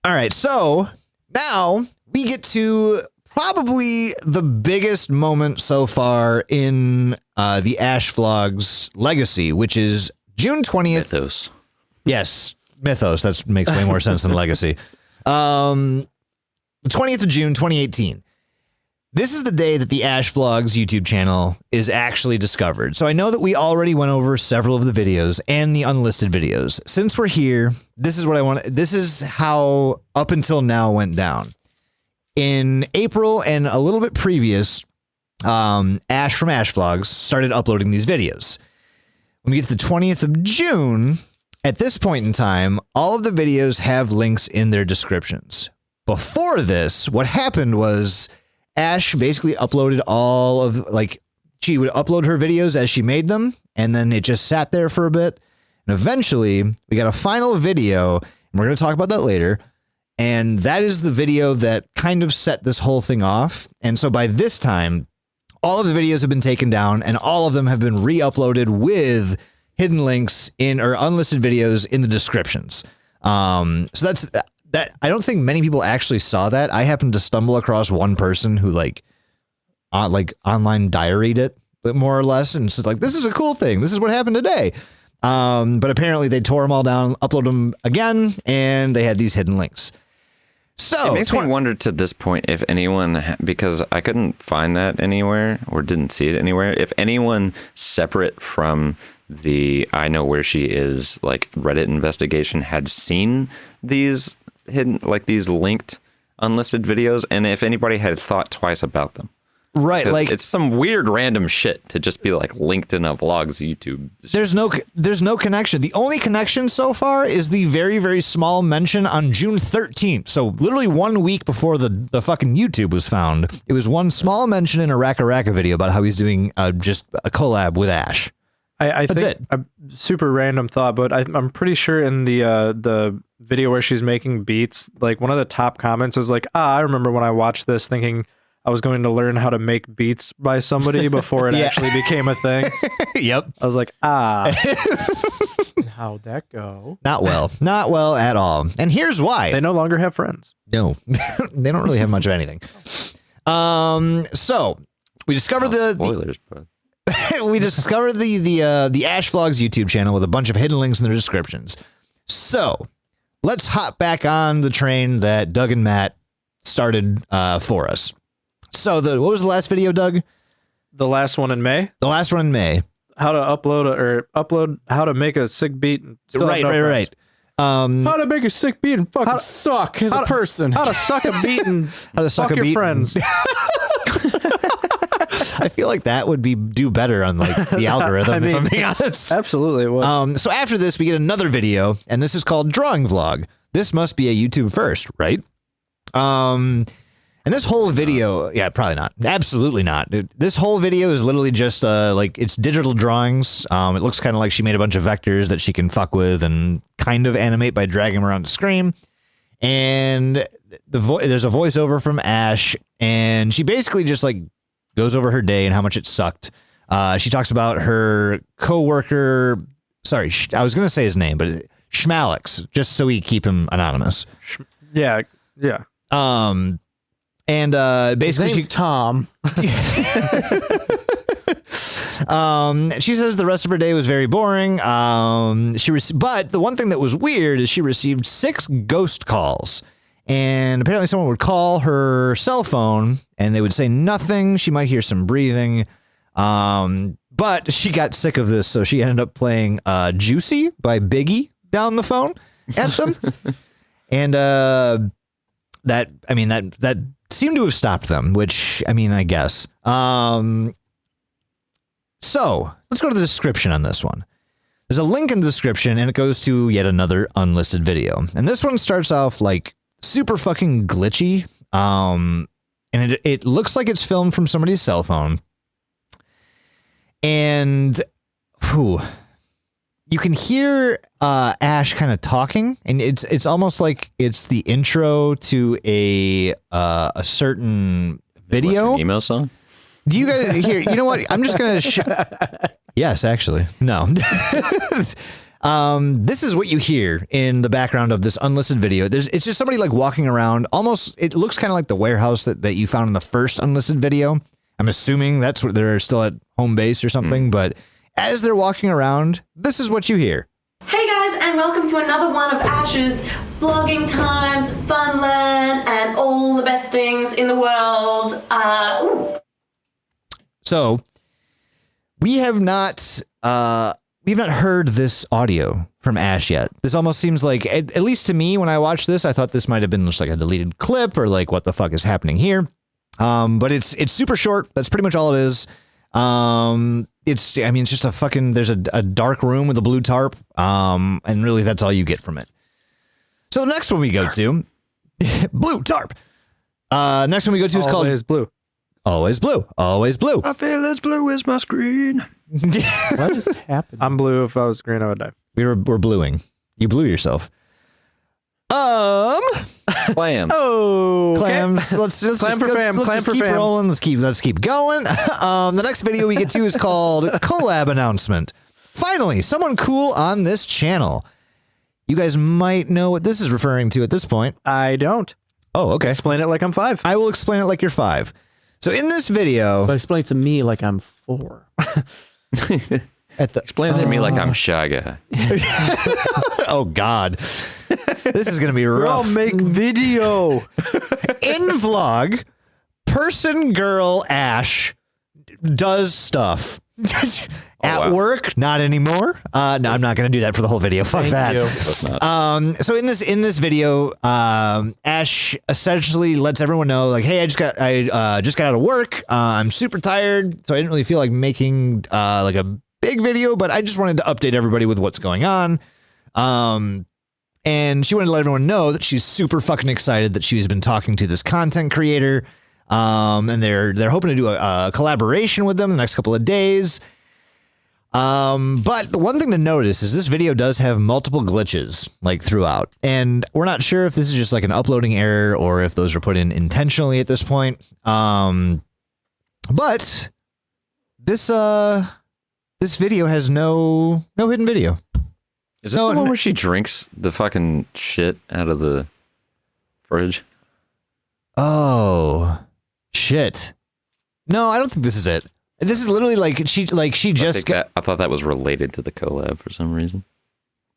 right, so now we get to probably the biggest moment so far in the Ash Vlogs legacy, which is June 20th. Mythos. Yes, Mythos. That makes way more sense than legacy. The 20th of June, 2018. This is the day that the Ash Vlogs YouTube channel is actually discovered. So I know that we already went over several of the videos and the unlisted videos. Since we're here, this is what I want. This is how up until now went down. In April and a little bit previous, Ash from Ash Vlogs started uploading these videos. When we get to the 20th of June, at this point in time, all of the videos have links in their descriptions. Before this, what happened was Ash basically uploaded all of, like, she would upload her videos as she made them, and then it just sat there for a bit. And eventually, we got a final video, and we're going to talk about that later. And that is the video that kind of set this whole thing off. And so by this time, all of the videos have been taken down, and all of them have been re-uploaded with hidden links in, or unlisted videos in the descriptions. So that's that. I don't think many people actually saw that. I happened to stumble across one person who like online diaried it, more or less, and said like, "This is a cool thing. This is what happened today." But apparently they tore them all down, uploaded them again, and they had these hidden links. So It makes me wonder to this point if anyone, because I couldn't find that anywhere or didn't see it anywhere, if anyone separate from the I know where she is like Reddit investigation had seen these hidden, like these linked unlisted videos, and if anybody had thought twice about them. Right, like it's some weird random shit to just be like linked in a vlog's YouTube. there's no connection. The only connection so far is the very, very small mention on June 13th. So literally 1 week before the fucking YouTube was found, it was one small mention in a Raka Raka video about how he's doing just a collab with Ash. I That's think it. a super random thought, but I'm pretty sure in the video where she's making beats, like one of the top comments is like, I remember when I watched this thinking I was going to learn how to make beats by somebody before it Yeah. actually became a thing. Yep. I was like, How'd that go? Not well at all. And here's why. they no longer have friends. No, they don't really have much of anything. So we discovered Spoilers, bro. we discovered the Ash Vlogs YouTube channel with a bunch of hidden links in the descriptions. So let's hop back on the train that Doug and Matt started for us. So what was the last video, Doug? The last one in May, The last one in May. how to upload how to make a sick beat. And still have Right. no friends. How to make a sick beat and fucking suck as a person. How to suck a beat and How to suck fuck a your beat. friends. I feel like that would do better on like the algorithm, I mean, if I'm being honest. Absolutely. What? So after this, we get another video, and this is called Drawing Vlog. This must be a YouTube first, right? And this whole video, yeah, probably not. Absolutely not. Dude, this whole video is literally just like it's digital drawings. It looks kind of like she made a bunch of vectors that she can fuck with and kind of animate by dragging them around the screen. And there's a voiceover from Ash, and she basically just like goes over her day and how much it sucked. She talks about her coworker. Sorry, I was gonna say his name, but Schmalix, just so we keep him anonymous. Yeah. And basically, His name's Tom. she says the rest of her day was very boring. But the one thing that was weird is she received 6 ghost calls, and apparently someone would call her cell phone and they would say nothing. She might hear some breathing. But she got sick of this, so she ended up playing "Juicy" by Biggie down the phone at them, and that seemed to have stopped them. Which I guess. So let's go to the description on this one. There's a link in the description, and it goes to yet another unlisted video. And this one starts off like super fucking glitchy. And it looks like it's filmed from somebody's cell phone. And you can hear Ash kind of talking, and it's almost like it's the intro to a certain video. What's your email song? Do you guys hear? You know what? I'm just gonna. Yes, actually, no. This is what you hear in the background of this unlisted video. It's just somebody like walking around. Almost, it looks kind of like the warehouse that you found in the first unlisted video. I'm assuming that's where they're still at home base or something. But as they're walking around, this is what you hear. Hey guys, and welcome to another one of Ash's vlogging times, Funland, and all the best things in the world. So we have not heard this audio from Ash yet. This almost seems like, at least to me, when I watched this, I thought this might have been just like a deleted clip or like what the fuck is happening here. But it's super short. That's pretty much all it is. It's just a fucking, there's a dark room with a blue tarp. And really that's all you get from it. So the next one we go to, blue tarp. Next one we go to is called Always blue. Always blue. Always blue. I feel as blue as my screen. What just happened? I'm blue. If I was green, I would die. We're bluing. You blew yourself. Clams. Oh, Clams. Let's Clam for fam. Let's Clam just for keep fam. rolling. Let's keep going. The next video we get to is called collab announcement. Finally, someone cool on this channel. You guys might know what this is referring to at this point. I don't. Oh, okay. Explain it like I'm 5. I will explain it like you're 5. So in this video, But explain it to me like I'm 4. Explain it to me like I'm Shy Guy. oh God, this is gonna be rough. make video. In vlog, person girl Ash does stuff. At work, not anymore. No, I'm not gonna do that for the whole video. Fuck that. That's not. So in this video, Ash essentially lets everyone know, like, hey, I just got out of work. I'm super tired, so I didn't really feel like making like a big video, but I just wanted to update everybody with what's going on. And she wanted to let everyone know that she's super fucking excited that she's been talking to this content creator. And they're hoping to do a collaboration with them the next couple of days. But the one thing to notice is this video does have multiple glitches like throughout, and we're not sure if this is just like an uploading error or if those were put in intentionally at this point. But this video has no hidden video. Is this the one where she drinks the fucking shit out of the fridge? Oh, shit. No, I don't think this is it. This is literally like she just got. I thought that was related to the collab for some reason.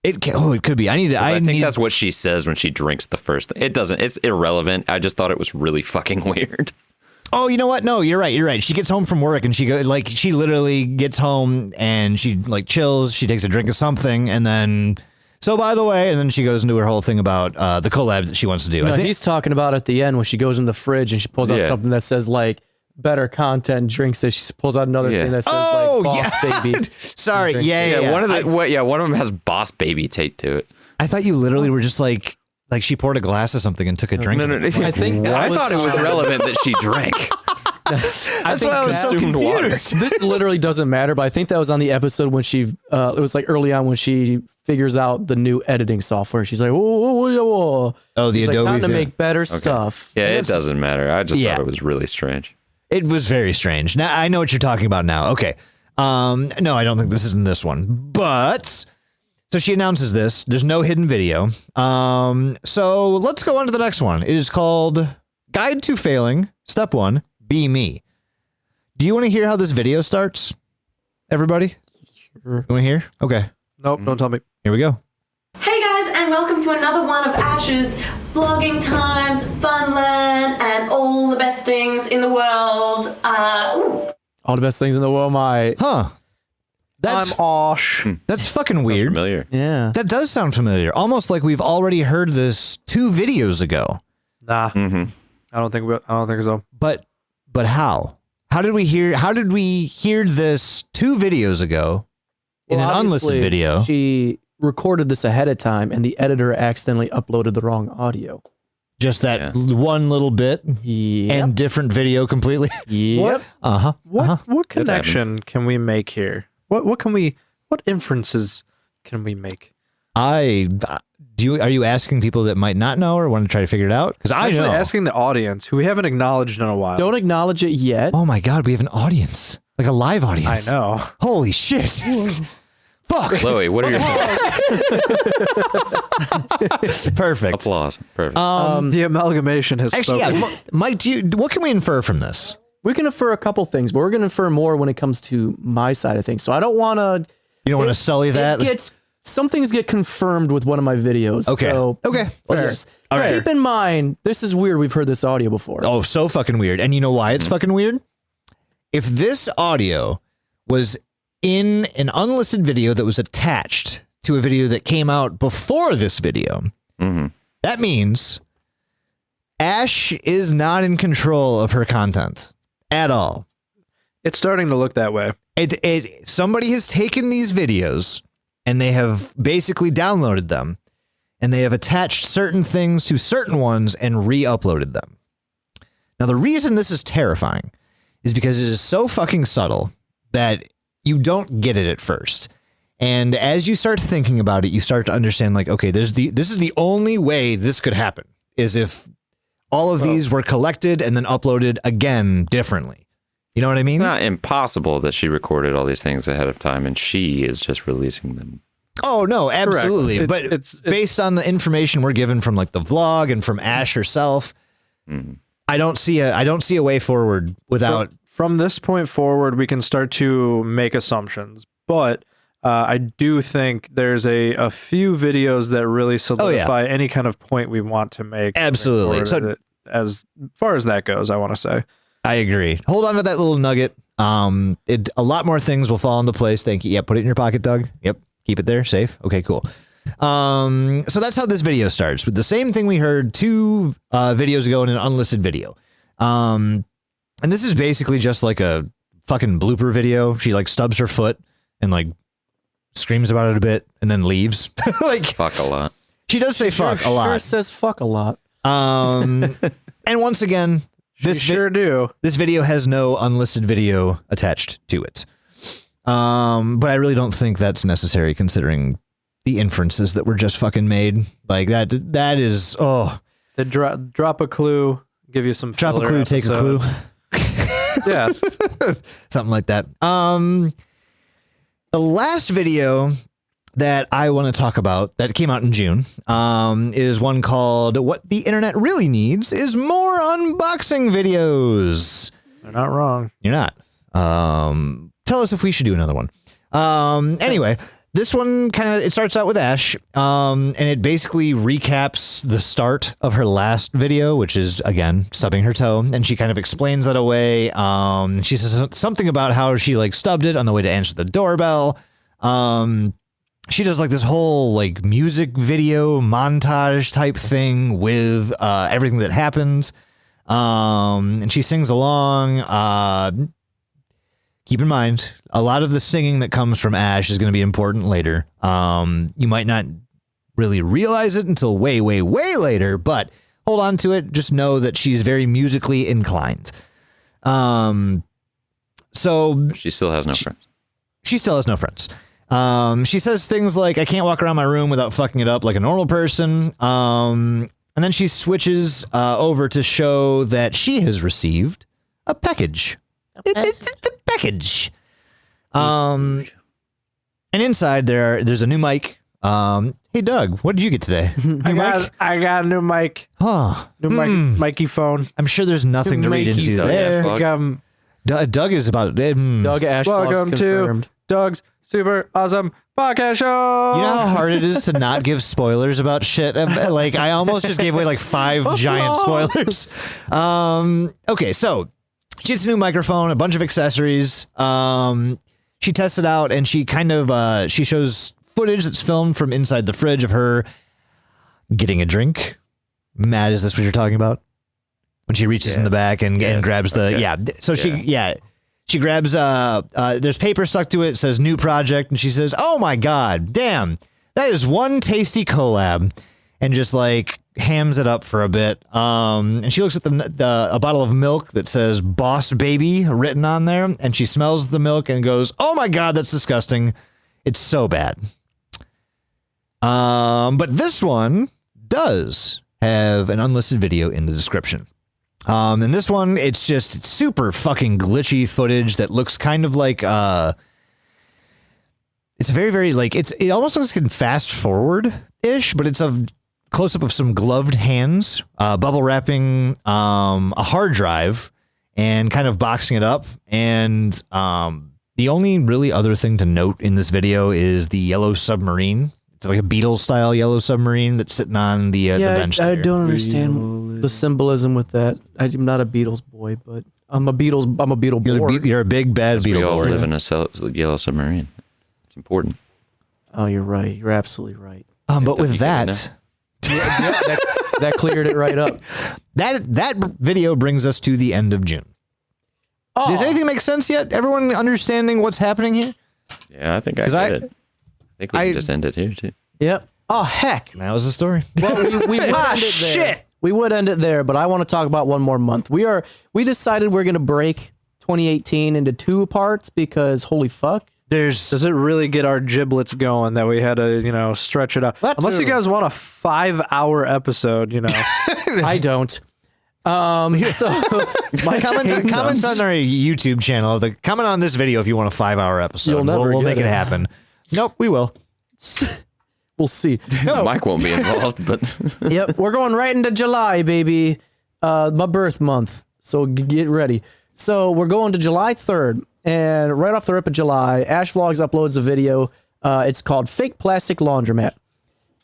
It could be. I think that's what she says when she drinks the first thing. It doesn't. It's irrelevant. I just thought it was really fucking weird. Oh, you know what? No, you're right. You're right. She gets home from work and she literally gets home and she like chills. She takes a drink of something and then. So by the way, and then she goes into her whole thing about the collab that she wants to do. No, he's talking about at the end when she goes in the fridge and she pulls out something that says like better content, drinks it. She pulls out another thing that says like boss baby. Sorry. Yeah. One of them has boss baby taped to it. I thought you literally were just like she poured a glass of something and took a drink. No. I think I thought it was relevant that she drank. That's why I was so confused. This literally doesn't matter, but I think that was on the episode when she, it was like early on when she figures out the new editing software. She's like, whoa. Oh, the She's Adobe like, time to thing. make better stuff. Yeah, it doesn't matter. I just thought it was really strange. It was very strange. Now I know what you're talking about now. Okay. No, I don't think this is in this one. But so she announces this. There's no hidden video. So let's go on to the next one. It is called Guide to Failing. Step 1. Be me. Do you want to hear how this video starts? Everybody? You want to hear? Okay. Nope, don't tell me. Here we go. Hey guys, and welcome to another one of Ash's vlogging times, Funland, and all the best things in the world. All the best things in the world, my. Huh. That's Osh. that's fucking weird. Familiar. Yeah. That does sound familiar. Almost like we've already heard this 2 videos ago. Nah, Mm-hmm. I don't think so. But how? How did we hear this 2 videos ago in Well, an unlisted obviously, video? She recorded this ahead of time and the editor accidentally uploaded the wrong audio. Just that one little bit and different video completely. Yep. What connection can we make here? What inferences can we make? Are you asking people that might not know or want to try to figure it out? Because I Actually, know. asking the audience who we haven't acknowledged in a while. Don't acknowledge it yet. Oh my God, we have an audience, like a live audience. I know. Holy shit! Fuck. Chloe, what are your thoughts? Perfect. Applause. Perfect. The amalgamation has Actually, spoken. yeah. Mike, what can we infer from this? We can infer a couple things, but we're going to infer more when it comes to my side of things. So I don't want to. You don't want to sully that? Some things get confirmed with one of my videos. Okay. So Okay. All right. Keep in mind, this is weird. We've heard this audio before. Oh, so fucking weird. And you know why it's fucking weird? If this audio was in an unlisted video that was attached to a video that came out before this video, that means Ash is not in control of her content at all. It's starting to look that way. Somebody has taken these videos and they have basically downloaded them and they have attached certain things to certain ones and re-uploaded them. Now, the reason this is terrifying is because it is so fucking subtle that you don't get it at first. And as you start thinking about it, you start to understand like, okay, this is the only way this could happen is if all of these were collected and then uploaded again differently. You know what I mean? It's not impossible that she recorded all these things ahead of time and she is just releasing them. Oh, no, absolutely. It- but it's- based on the information we're given from like the vlog and from Ash herself, I don't see a way forward without. From this point forward, we can start to make assumptions. But I do think there's a few videos that really solidify any kind of point we want to make. Absolutely. So, as far as that goes, I want to say. I agree. Hold on to that little nugget. A lot more things will fall into place. Thank you. Yeah, put it in your pocket, Doug. Yep. Keep it there. Safe. Okay, cool. So that's how this video starts with the same thing we heard 2 videos ago in an unlisted video. And this is basically just like a fucking blooper video. She like stubs her foot and like screams about it a bit and then leaves. Like Fuck a lot. she does say fuck a lot. Sure says fuck a lot. And once again, this Sure do. this video has no unlisted video attached to it. But I really don't think that's necessary considering the inferences that were just fucking made. Like that is, They drop a clue, give you some drop a filler clue, take a episode. clue. Yeah. Something like that. The last video that I want to talk about that came out in June is one called "What the Internet Really Needs Is More Unboxing Videos." They're not wrong. You're not. Tell us if we should do another one. Anyway, this one it starts out with Ash, and it basically recaps the start of her last video, which is, again, stubbing her toe, and she kind of explains that away. She says something about how she, like, stubbed it on the way to answer the doorbell. She does, like, this whole, like, music video montage type thing with everything that happens, and she sings along. Keep in mind, a lot of the singing that comes from Ash is going to be important later. You might not really realize it until way, way, way later, but hold on to it. Just know that she's very musically inclined. So She still has no friends. she still has no friends. She says things like, "I can't walk around my room without fucking it up like a normal person." And then she switches over to show that she has received a package. It's a package. And inside there's a new mic. Hey Doug, what did you get today? I got a new mic. Huh. New Mikey phone. I'm sure there's nothing to read into Doug there. Ashvlog. Doug is about Doug Ash Welcome confirmed. to Doug's Super Awesome Podcast Show. You know how hard it is to not give spoilers about shit? Like, I almost just gave away like 5 giant spoilers. Okay, so she gets a new microphone, a bunch of accessories. She tests it out, and she kind of she shows footage that's filmed from inside the fridge of her getting a drink. Matt, is this what you're talking about? When she reaches in the back and grabs the So she grabs there's paper stuck to it. It says new project, and she says, "Oh my god, damn, that is one tasty collab," and just like hams it up for a bit. And she looks at a bottle of milk that says "Boss Baby" written on there, and she smells the milk and goes, "Oh my god, that's disgusting. It's so bad." But this one does have an unlisted video in the description. And this one, it's super fucking glitchy footage that looks kind of like, it It's a very, very like it almost looks like in fast forward ish, but it's a close up of some gloved hands, bubble wrapping a hard drive and kind of boxing it up. And the only really other thing to note in this video is the yellow submarine. It's like a Beatles style yellow submarine that's sitting on the bench. I there. don't understand the symbolism with that. I'm not a Beatles boy, but I'm a Beatle boy. You're a big bad We Beatle all boy. live in a yellow submarine. It's important. Oh, you're right. You're absolutely right. But with you that, That cleared it right up. that video brings us to the end of June. Oh, Does anything make sense yet? Everyone understanding what's happening here? Yeah, I think I 'Cause get it. I think we I- can just end it here too. yep. Oh, heck. That was the story. Well, we would end it there. shit. We would end it there, but I want to talk about one more month. We decided we're going to break 2018 into 2 parts because holy fuck. There's Does it really get our giblets going that we had to, stretch it out? That Unless you too. guys want a 5-hour episode, I don't. So comment on our YouTube channel. Comment on this video if you want a 5-hour episode. You'll never we'll get make it it. happen. Nope, we will. we'll see. Mike won't be involved, but Yep, we're going right into July, baby. My birth month. So get ready. So we're going to July 3rd, and right off the rip of July, Ash Vlogs uploads a video. It's called Fake Plastic Laundromat.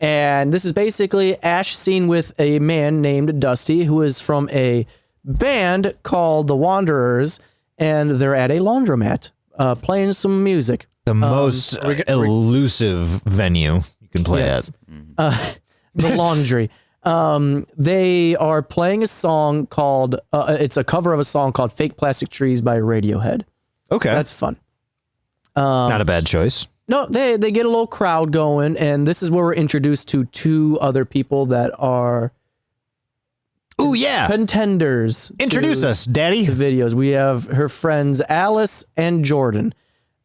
And this is basically Ash seen with a man named Dusty, who is from a band called The Wanderers, and they're at a laundromat playing some music. The most elusive venue you can play Yes. at. The laundry. They are playing a song called, it's a cover of a song called Fake Plastic Trees by Radiohead. Okay. That's fun. Not a bad choice. No, they get a little crowd going, and this is where we're introduced to 2 other people that are Oh, yeah. contenders. Introduce to us, Daddy. the videos. We have her friends Alice and Jordan,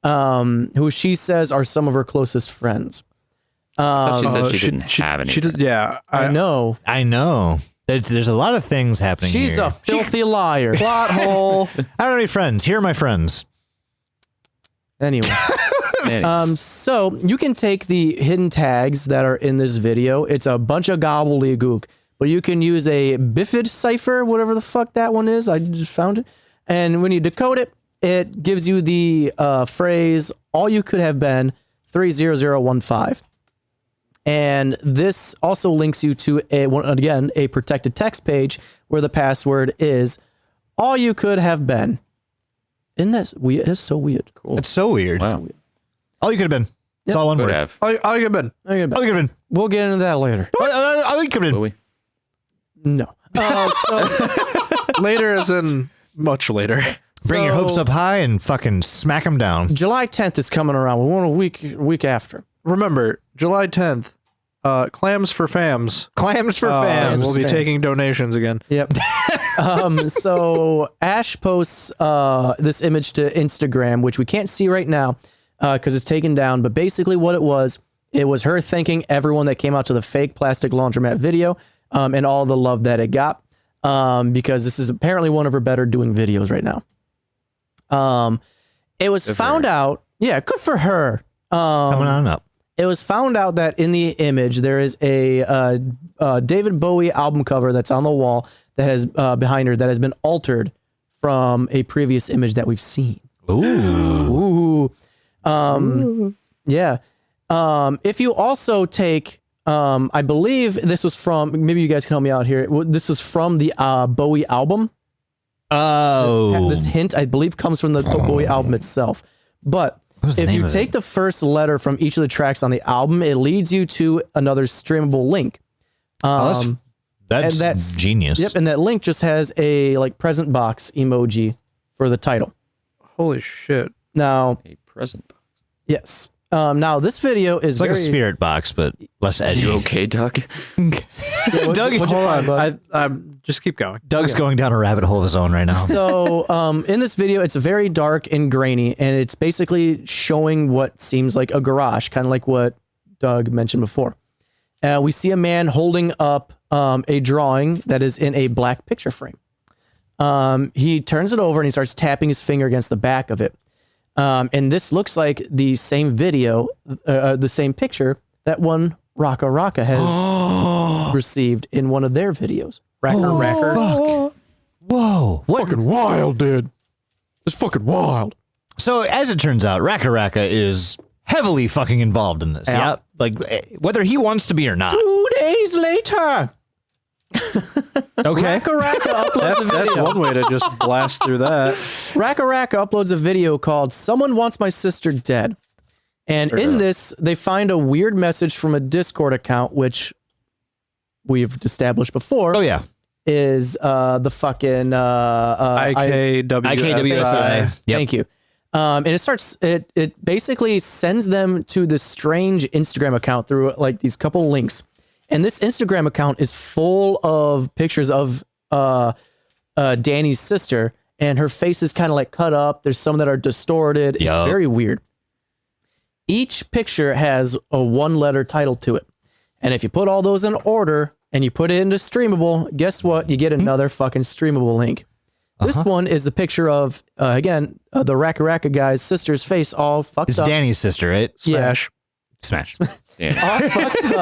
who she says are some of her closest friends. she said she didn't have any. She just, yeah. I know. I know. There's a lot of things happening She's here. a filthy liar. Plot hole. I don't have any friends. Here are my friends. Anyway. Anyway, So you can take the hidden tags that are in this video. It's a bunch of gobbledygook, but you can use a Bifid cipher, whatever the fuck that one is. I just found it. And when you decode it, it gives you the phrase, all you could have been 30015. And this also links you to a protected text page where the password is all you could have been. Isn't that weird? It's so weird. Cool. It's so weird. wow. All you could have been. It's all one Could word. have. All you have been. All you could have been. We'll get into that later. All you could have Will been. we? No. Later as in much later. Bring your So- hopes up high and fucking smack them down. July 10th is coming around. We want a week after. Remember, July 10th, clams for fams. Clams for fans. We'll be fans. taking donations again. Yep. So Ash posts this image to Instagram, which we can't see right now because it's taken down. But basically what it was her thanking everyone that came out to the fake plastic laundromat video and all the love that it got because this is apparently one of her better doing videos right now. It was found out. Yeah, good for her. Coming on up. It was found out that in the image there is a David Bowie album cover that's on the wall that has behind her that has been altered from a previous image that we've seen. Ooh. Yeah. If you also take, I believe this was from. Maybe you guys can help me out here. This is from the Bowie album. Oh. This hint, I believe, comes from the Bowie album itself. But was the if name you of take it? the first letter from each of the tracks on the album, it leads you to another streamable link. Oh, and that's that's- genius. Yep, and that link just has a like present box emoji for the title. Holy shit. Now, A present. yes. Now this video is It's like very, a spirit box, but less edgy. You okay, Doug? Doug, what'd you find, bud? I just keep going. Doug's going down a rabbit hole of his own right now. So, in this video, it's very dark and grainy, and it's basically showing what seems like a garage, kind of like what Doug mentioned before. We see a man holding up a drawing that is in a black picture frame. He turns it over and he starts tapping his finger against the back of it. And this looks like the same video, the same picture that one Raka Raka has received in one of their videos. Fuck. Whoa. What? Fucking wild, dude. It's fucking wild. So as it turns out, Raka Raka is heavily fucking involved in this. Yeah. Like whether he wants to be or not. 2 days later. Okay. Raka Raka uploads a That's video. one way to just blast through that. Raka Raka uploads a video called "Someone Wants My Sister Dead," and in this, they find a weird message from a Discord account, which we've established before. Oh yeah. Is the fucking IKWSI. Yep. Thank you. And it basically sends them to this strange Instagram account through like these couple links. And this Instagram account is full of pictures of Danny's sister, and her face is kind of like cut up. There's some that are distorted. It's Yup. very weird. Each picture has a 1-letter title to it. And if you put all those in order and you put it into streamable, guess what? You get another fucking streamable link. This one is a picture of, the Raka Raka guy's sister's face all fucked It's up. Danny's sister, right? Smash. Smash. Yeah. All fucked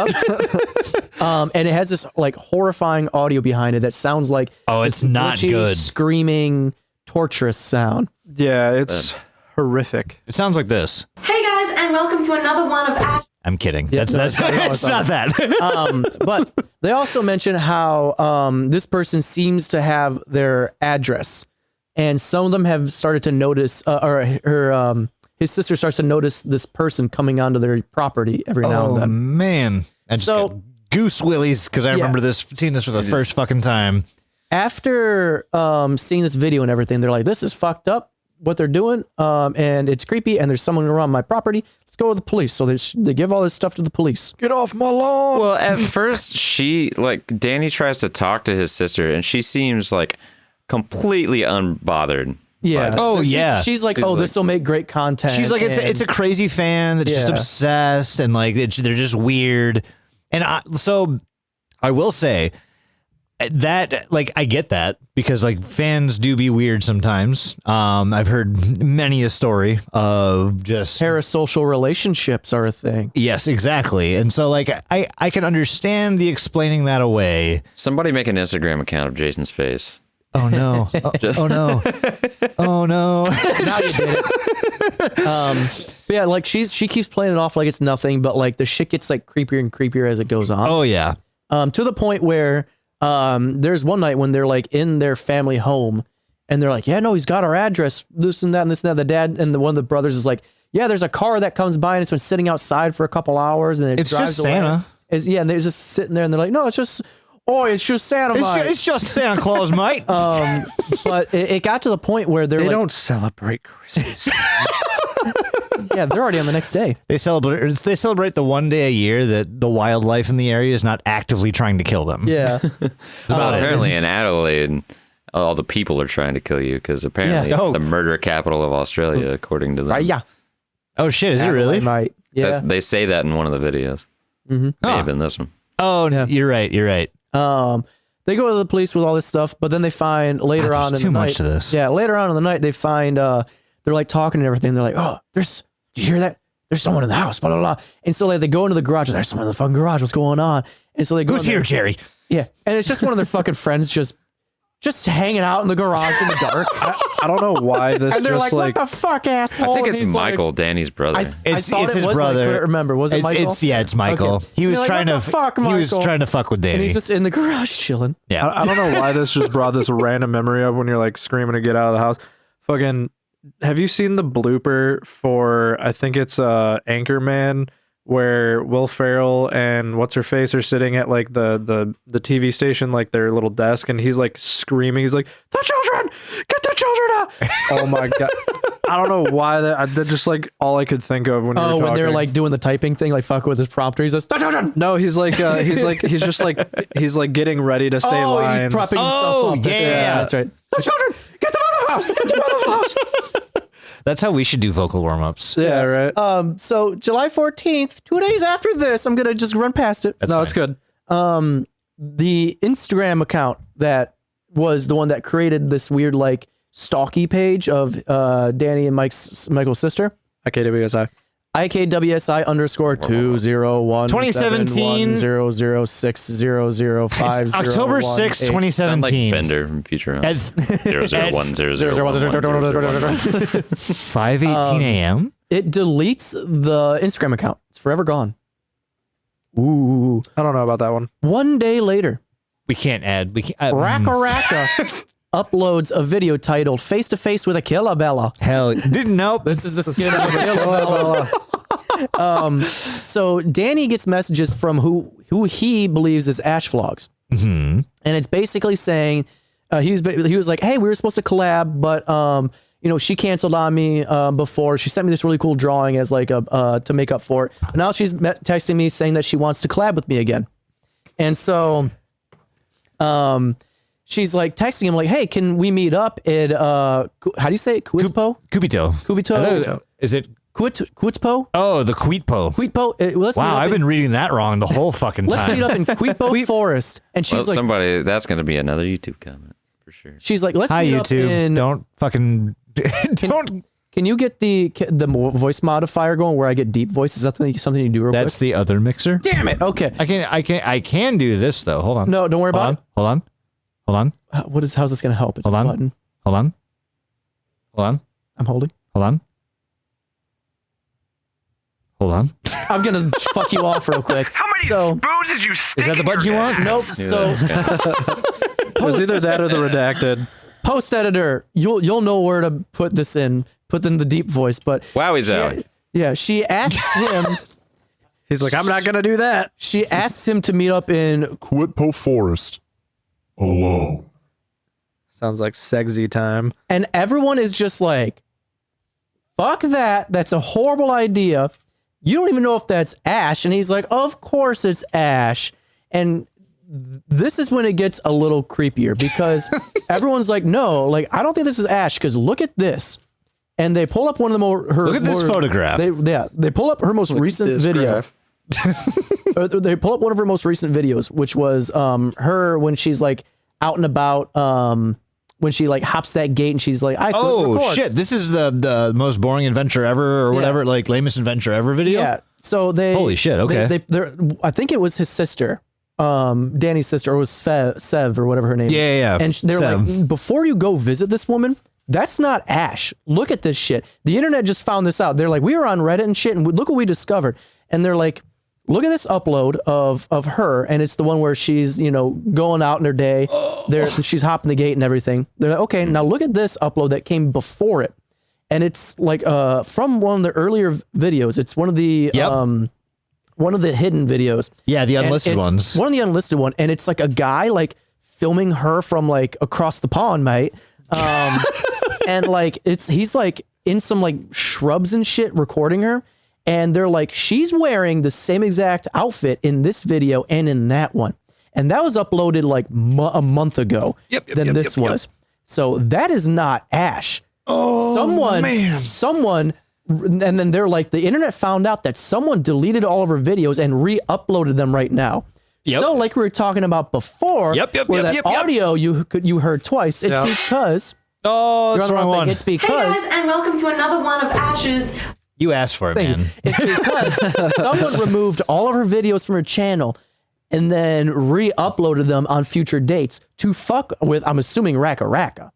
up. And it has this like horrifying audio behind it that sounds like Oh, it's this not glitchy, good. screaming, torturous sound. Yeah, it's horrific. It sounds like this. Hey guys, and welcome to another one of Ash. I'm kidding. Yeah, That's no, that's no, it's not that. But they also mention how this person seems to have their address, and some of them have started to notice, his sister starts to notice this person coming onto their property every now and Oh then. man. I just So- got goose willies because I remember seeing this for the first fucking time. After seeing this video and everything, they're like, "This is fucked up. What they're doing, and it's creepy. And there's someone around my property. Let's go to the police." So they give all this stuff to the police. Get off my lawn. Well, at first, Danny tries to talk to his sister, and she seems like completely unbothered. Yeah. Oh, She's- yeah. She's like, She's "Oh, like- this will make great content." She's like, it's a crazy fan that's just Yeah. obsessed and like they're just weird. And so I will say that like I get that because like fans do be weird sometimes. I've heard many a story of just parasocial relationships are a thing. yes, exactly. And so like I can understand the explaining that away. Somebody make an Instagram account of Jason's face. Oh no! Oh no! Oh no! Now you did it. But yeah, like she keeps playing it off like it's nothing, but like the shit gets like creepier and creepier as it goes on. Oh yeah! To the point where there's one night when they're like in their family home, and they're like, "Yeah, no, he's got our address, this and that and this and that." The dad and one of the brothers is like, "Yeah, there's a car that comes by and it's been sitting outside for a couple hours, and it It's drives just away." Santa. Yeah, and they're just sitting there, and they're like, "No, it's just." Oh, it's just Santa. It's just Santa Claus, mate. But it got to the point where they're They like, don't celebrate Christmas. yeah, they're already on the next day. They celebrate the one day a year that the wildlife in the area is not actively trying to kill them. Yeah. about it. Apparently, in Adelaide, all the people are trying to kill you because apparently Yeah. it's Oh. the murder capital of Australia, according to them. Yeah. Oh shit! Is it really? Might. Yeah. They say that in one of the videos. May Huh. have been this one. Oh, Yeah. you're right. You're right. They go to the police with all this stuff, but then they find later God, on there's in too the much night. to this. Yeah, later on in the night they find they're like talking and everything. They're like, "Oh, did you hear that? There's someone in the house." Blah blah blah. And so like they go into the garage. There's someone in the fucking garage. What's going on? And so they go. Who's in there. here, Jerry? Yeah, and it's just one of their fucking friends just hanging out in the garage in the dark. I don't know why this And they're just like, "What the fuck, asshole?" I think And it's he's like- Michael, Danny's brother. It's thought his it was, but I brother. couldn't remember. Was it Michael? It's Michael. Okay. He was You're like, trying "What to the fuck, he was Michael?" trying to fuck with and Danny. he's just in the garage chilling. Yeah. I don't know why this just brought this random memory up when you're like screaming to get out of the house. Fucking, have you seen the blooper for, I think it's Anchorman, where Will Ferrell and what's her face are sitting at like the TV station, like their little desk, and he's like screaming. He's like, "The children, get the children out!" Oh my god! I don't know why that's just like all I could think of when you were Oh, talking. when they're like doing the typing thing, like fuck with his prompter. He says, "The children." no, he's like getting ready to say Oh, lines. he's propping Oh, himself up. yeah. That's right. The children, get them out of the house. Get them out of the house. That's how we should do vocal warm-ups. Yeah, right. So July 14th, 2 days after this, I'm gonna just run past it. No, it's good. The Instagram account that was the one that created this weird like stalky page of Danny and Michael's sister. IKWSI. IKWSI underscore 201 2017. It's October 6th, 2017. Sound like Bender from Futurama. 0010001. 5:18 a.m. It deletes the Instagram account. It's forever gone. Ooh. I don't know about that one. One day later, We can't add. We can't. Raka uploads a video titled "Face to Face with a Killer Bella." Hell, didn't know. This is the skin of a killer Bella. So Danny gets messages from who he believes is Ash Vlogs, and it's basically saying he was like, "Hey, we were supposed to collab, but she canceled on me before. She sent me this really cool drawing as like a to make up for it. Now she's texting me saying that she wants to collab with me again, and so." She's like texting him like, "Hey, can we meet up at how do you say it? Kubito? Kubito. Is it? Kuitpo? Oh, the Kuitpo. Let's Wow, I've been reading that wrong the whole fucking Let's time. meet up in Kuitpo Forest." And she's like, somebody, that's going to be another YouTube comment for sure. she's like, "Let's Hi, meet YouTube. up in." Don't fucking don't. Can you get the voice modifier going where I get deep voice? Is that something you do real That's quick? the other mixer. Damn it. Okay. I can do this though. Hold on. No, don't worry about it. Hold on. How's this going to help? It's Hold a on. button. Hold on. I'm holding. Hold on. I'm going to fuck you off real quick. How many So, spoons did you stick Is that the button you want? nope. So It was either that or the redacted. post editor, you'll know where to put this in. Put in the deep voice, but Wowie's out. yeah, she asks him. He's like, I'm not going to do that. She asks him to meet up in Quitpo Forest. Alone. Sounds like sexy time. and everyone is just like, fuck that. That's a horrible idea. You don't even know if that's Ash. And he's like, of course it's Ash. And this is when it gets a little creepier because everyone's like, no, like, I don't think this is Ash because look at this. And they pull up one of the Look at this photograph. They pull up her most recent video. Or they pull up one of her most recent videos, which was her when she's like out and about, when she like hops that gate and she's like, I Oh record. shit! This is the most boring adventure ever, or whatever, like lamest adventure ever video. Yeah. So they Holy shit, okay. They're I think it was his sister, Danny's sister, or it was Sev or whatever her name is. Yeah. And they're Sev. like, before you go visit this woman, that's not Ash. Look at this shit. The internet just found this out. They're like, we were on Reddit and shit, and look what we discovered. And they're like, look at this upload of her, and it's the one where she's, going out in her day. She's hopping the gate and everything. They're like, okay, now look at this upload that came before it. And it's like from one of the earlier videos. It's one of the one of the hidden videos. Yeah, the And unlisted it's ones. One of the unlisted one, and it's like a guy like filming her from like across the pond, mate. And like he's like in some like shrubs and shit recording her, and they're like, she's wearing the same exact outfit in this video and in that one, and that was uploaded like a month ago. Than this was. So that is not Ash. Oh, someone. And then they're like, the internet found out that someone deleted all of her videos and re-uploaded them right now. Yep. So like we were talking about before, where that audio you heard twice, it's because Oh, that's the wrong one. it's Hey because guys, and welcome to another one of Ash's. You asked for it, man. it's because someone removed all of her videos from her channel and then re-uploaded them on future dates to fuck with, I'm assuming, Raka.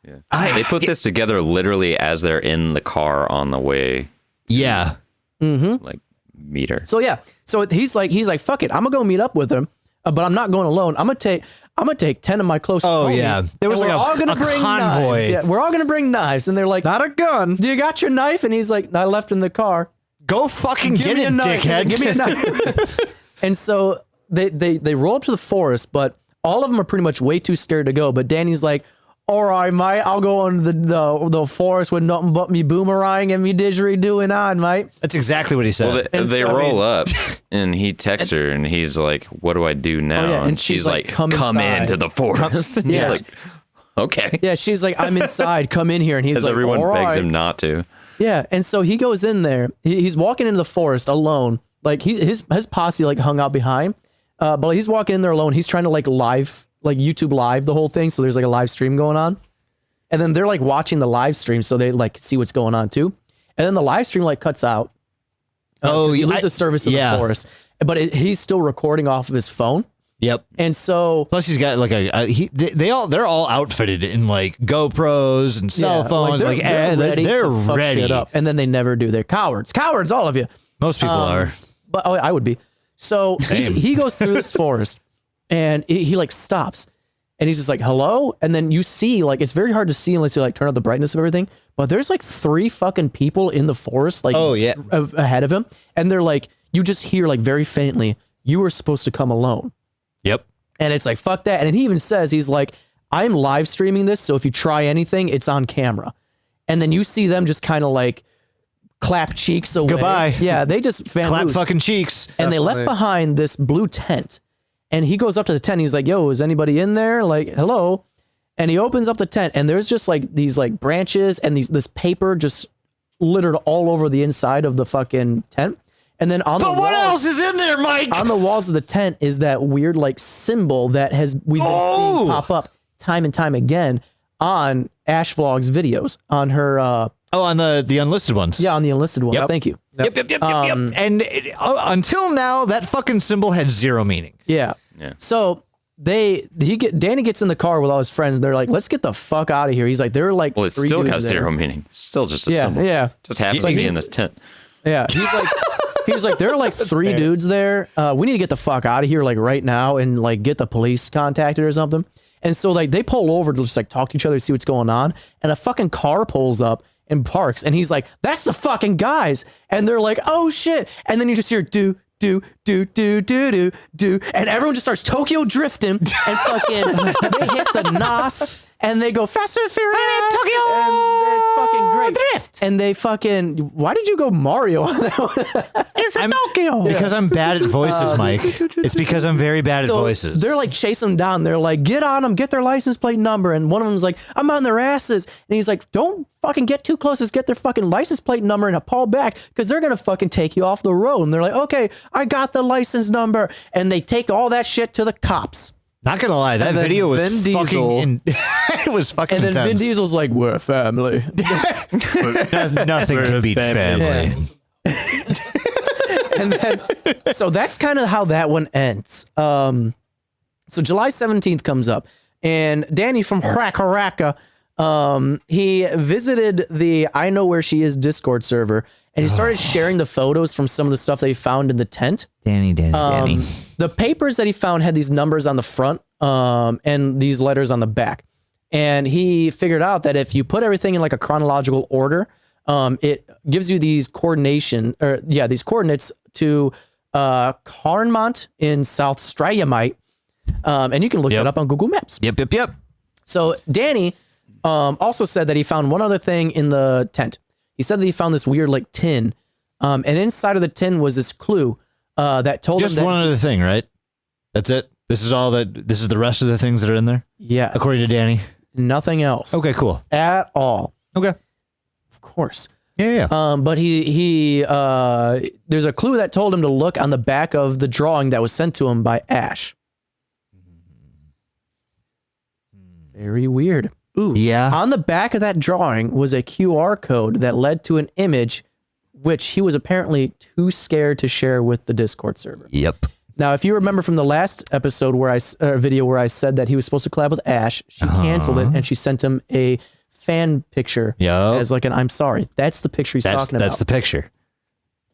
Yeah. They put this together literally as they're in the car on the way, Yeah. like meet her. So yeah, so he's like, fuck it, I'm gonna go meet up with him, but I'm not going alone. I'm gonna take 10 of my closest homies. Yeah. There was and like we're all gonna a bring convoy. knives. Yeah, we're all gonna bring knives, and they're like, Not a gun. do you got your knife? And he's like, I left in the car. Go fucking Give get me it, a knife. dickhead. Give me a knife. And so they roll up to the forest, but all of them are pretty much way too scared to go. But Danny's like, all right, mate, I'll go into the forest with nothing but me boomerang and me didgeridoo on, mate. That's exactly what he said. Well, And they so, I roll mean- up, and he texts her, and he's like, "What do I do now?" yeah, and she's like, "Come inside." into the forest. And Yeah. he's like, "Okay." Yeah, she's like, I'm inside, come in here. And he's As like, everyone all begs right. him not to. Yeah, and so he goes in there. He's walking into the forest alone. Like his posse like hung out behind, but he's walking in there alone. He's trying to like YouTube live the whole thing. So there's like a live stream going on. And then they're like watching the live stream, so they like see what's going on too. And then the live stream like cuts out. He loses service in the forest, but he's still recording off of his phone. Yep. And so plus he's got like they're all outfitted in like GoPros and cell phones. Like they're ready. Shit up. And then they never do. They're cowards, all of you. Most people are. But I would be. So he goes through this forest and he like stops and he's just like, hello. And then you see like, it's very hard to see unless you like turn up the brightness of everything. But there's like 3 fucking people in the forest, like ahead of him. And they're like, you just hear like very faintly, you were supposed to come alone. Yep. And it's like, fuck that. And he even says, he's like, I'm live streaming this. So if you try anything, it's on camera. And then you see them just kind of like clap cheeks away. Goodbye. Yeah. They just clap fucking cheeks. And they left behind this blue tent. And he goes up to the tent. And he's like, yo, is anybody in there? Like, hello. And he opens up the tent and there's just like these like branches and this paper just littered all over the inside of the fucking tent. And then on what else is in there, Mike? On the walls of the tent is that weird like symbol that we've been seeing pop up time and time again on Ash Vlog's videos on her. On the unlisted ones. Yeah, on the unlisted ones. Yep. Thank you. Yep. And until now, that fucking symbol had 0 meaning. Yeah. So Danny gets in the car with all his friends. And they're like, let's get the fuck out of here. He's like, they're like, well, it's still got 0 meaning. It's still just a symbol. Yeah. Just happens to be in this tent. Yeah. He's like, there are like 3 dudes there. We need to get the fuck out of here like right now and like get the police contacted or something. And so like they pull over to just like talk to each other, see what's going on. And a fucking car pulls up and parks. And he's like, that's the fucking guys. And they're like, oh shit. And then you just hear do. And everyone just starts Tokyo drifting and fucking they hit the NOS. And they go Fast and Furious, Tokyo, and it's fucking great. Drift. And they fucking, why did you go Mario on that one? It's Tokyo. Because I'm bad at voices, Mike. It's because I'm very bad at voices. They're like chasing them down. They're like, get on them, get their license plate number. And one of them's like, I'm on their asses. And he's like, don't fucking get too close. Just get their fucking license plate number and pull back because they're going to fucking take you off the road. And they're like, okay, I got the license number. And they take all that shit to the cops. Not gonna lie, that video was Vin fucking. Diesel, it was fucking. And then intense. Vin Diesel's like, "We're a family." Nothing can beat family. And then, so that's kind of how that one ends. So July 17th comes up, and Danny from Racka, he visited the I Know Where She Is Discord server, and he started sharing the photos from some of the stuff they found in the tent. Danny. The papers that he found had these numbers on the front and these letters on the back. And he figured out that if you put everything in like a chronological order, it gives you these coordinates to Carnmont in South Strayamite. And you can look that up on Google Maps. Yep. So Danny also said that he found one other thing in the tent. He said that he found this weird like tin. And inside of the tin was this clue that told him just that one other thing, right? That's it. This is the rest of the things that are in there. Yes. According to Danny. Nothing else. Okay, cool. At all. Okay. Of course. Yeah. But he there's a clue that told him to look on the back of the drawing that was sent to him by Ash. Very weird. Ooh. Yeah. On the back of that drawing was a QR code that led to an image which he was apparently too scared to share with the Discord server. Yep. Now, if you remember from the last episode video where I said that he was supposed to collab with Ash, she canceled it and she sent him a fan picture as like an I'm sorry. That's the picture he's talking about. That's the picture.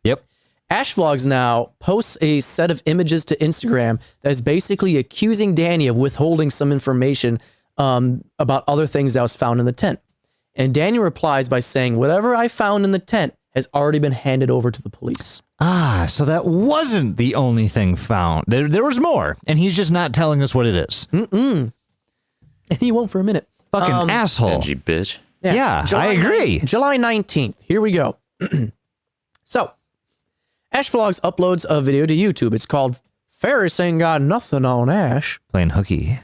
Yep. Ash Vlogs now posts a set of images to Instagram that is basically accusing Danny of withholding some information about other things that was found in the tent. And Danny replies by saying, whatever I found in the tent has already been handed over to the police. Ah, so that wasn't the only thing found. There was more, and he's just not telling us what it is. And he won't for a minute. Fucking asshole. Edgy bitch. Yeah, I agree. July 19th. Here we go. So, Ash Vlogs uploads a video to YouTube. It's called Ferris Ain't Got Nothing on Ash. Playing hooky.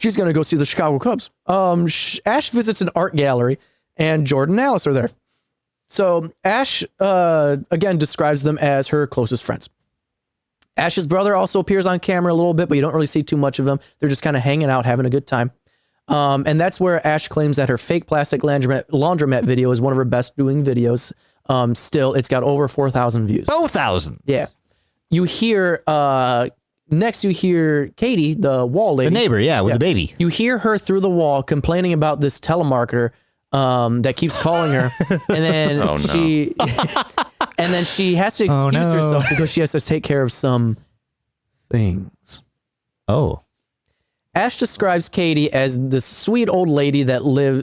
She's going to go see the Chicago Cubs. Ash visits an art gallery, and Jordan and Alice are there. So Ash, again, describes them as her closest friends. Ash's brother also appears on camera a little bit, but you don't really see too much of them. They're just kind of hanging out, having a good time. And that's where Ash claims that her fake plastic laundromat video is one of her best doing videos. Still, it's got over 4,000 views. 4,000. Yeah. You hear, next you hear Katie, the wall lady. The neighbor, with the baby. You hear her through the wall complaining about this telemarketer that keeps calling her. And then Oh, no. she and then she has to excuse herself because she has to take care of some things. Oh. Ash describes Katie as this sweet old lady that lives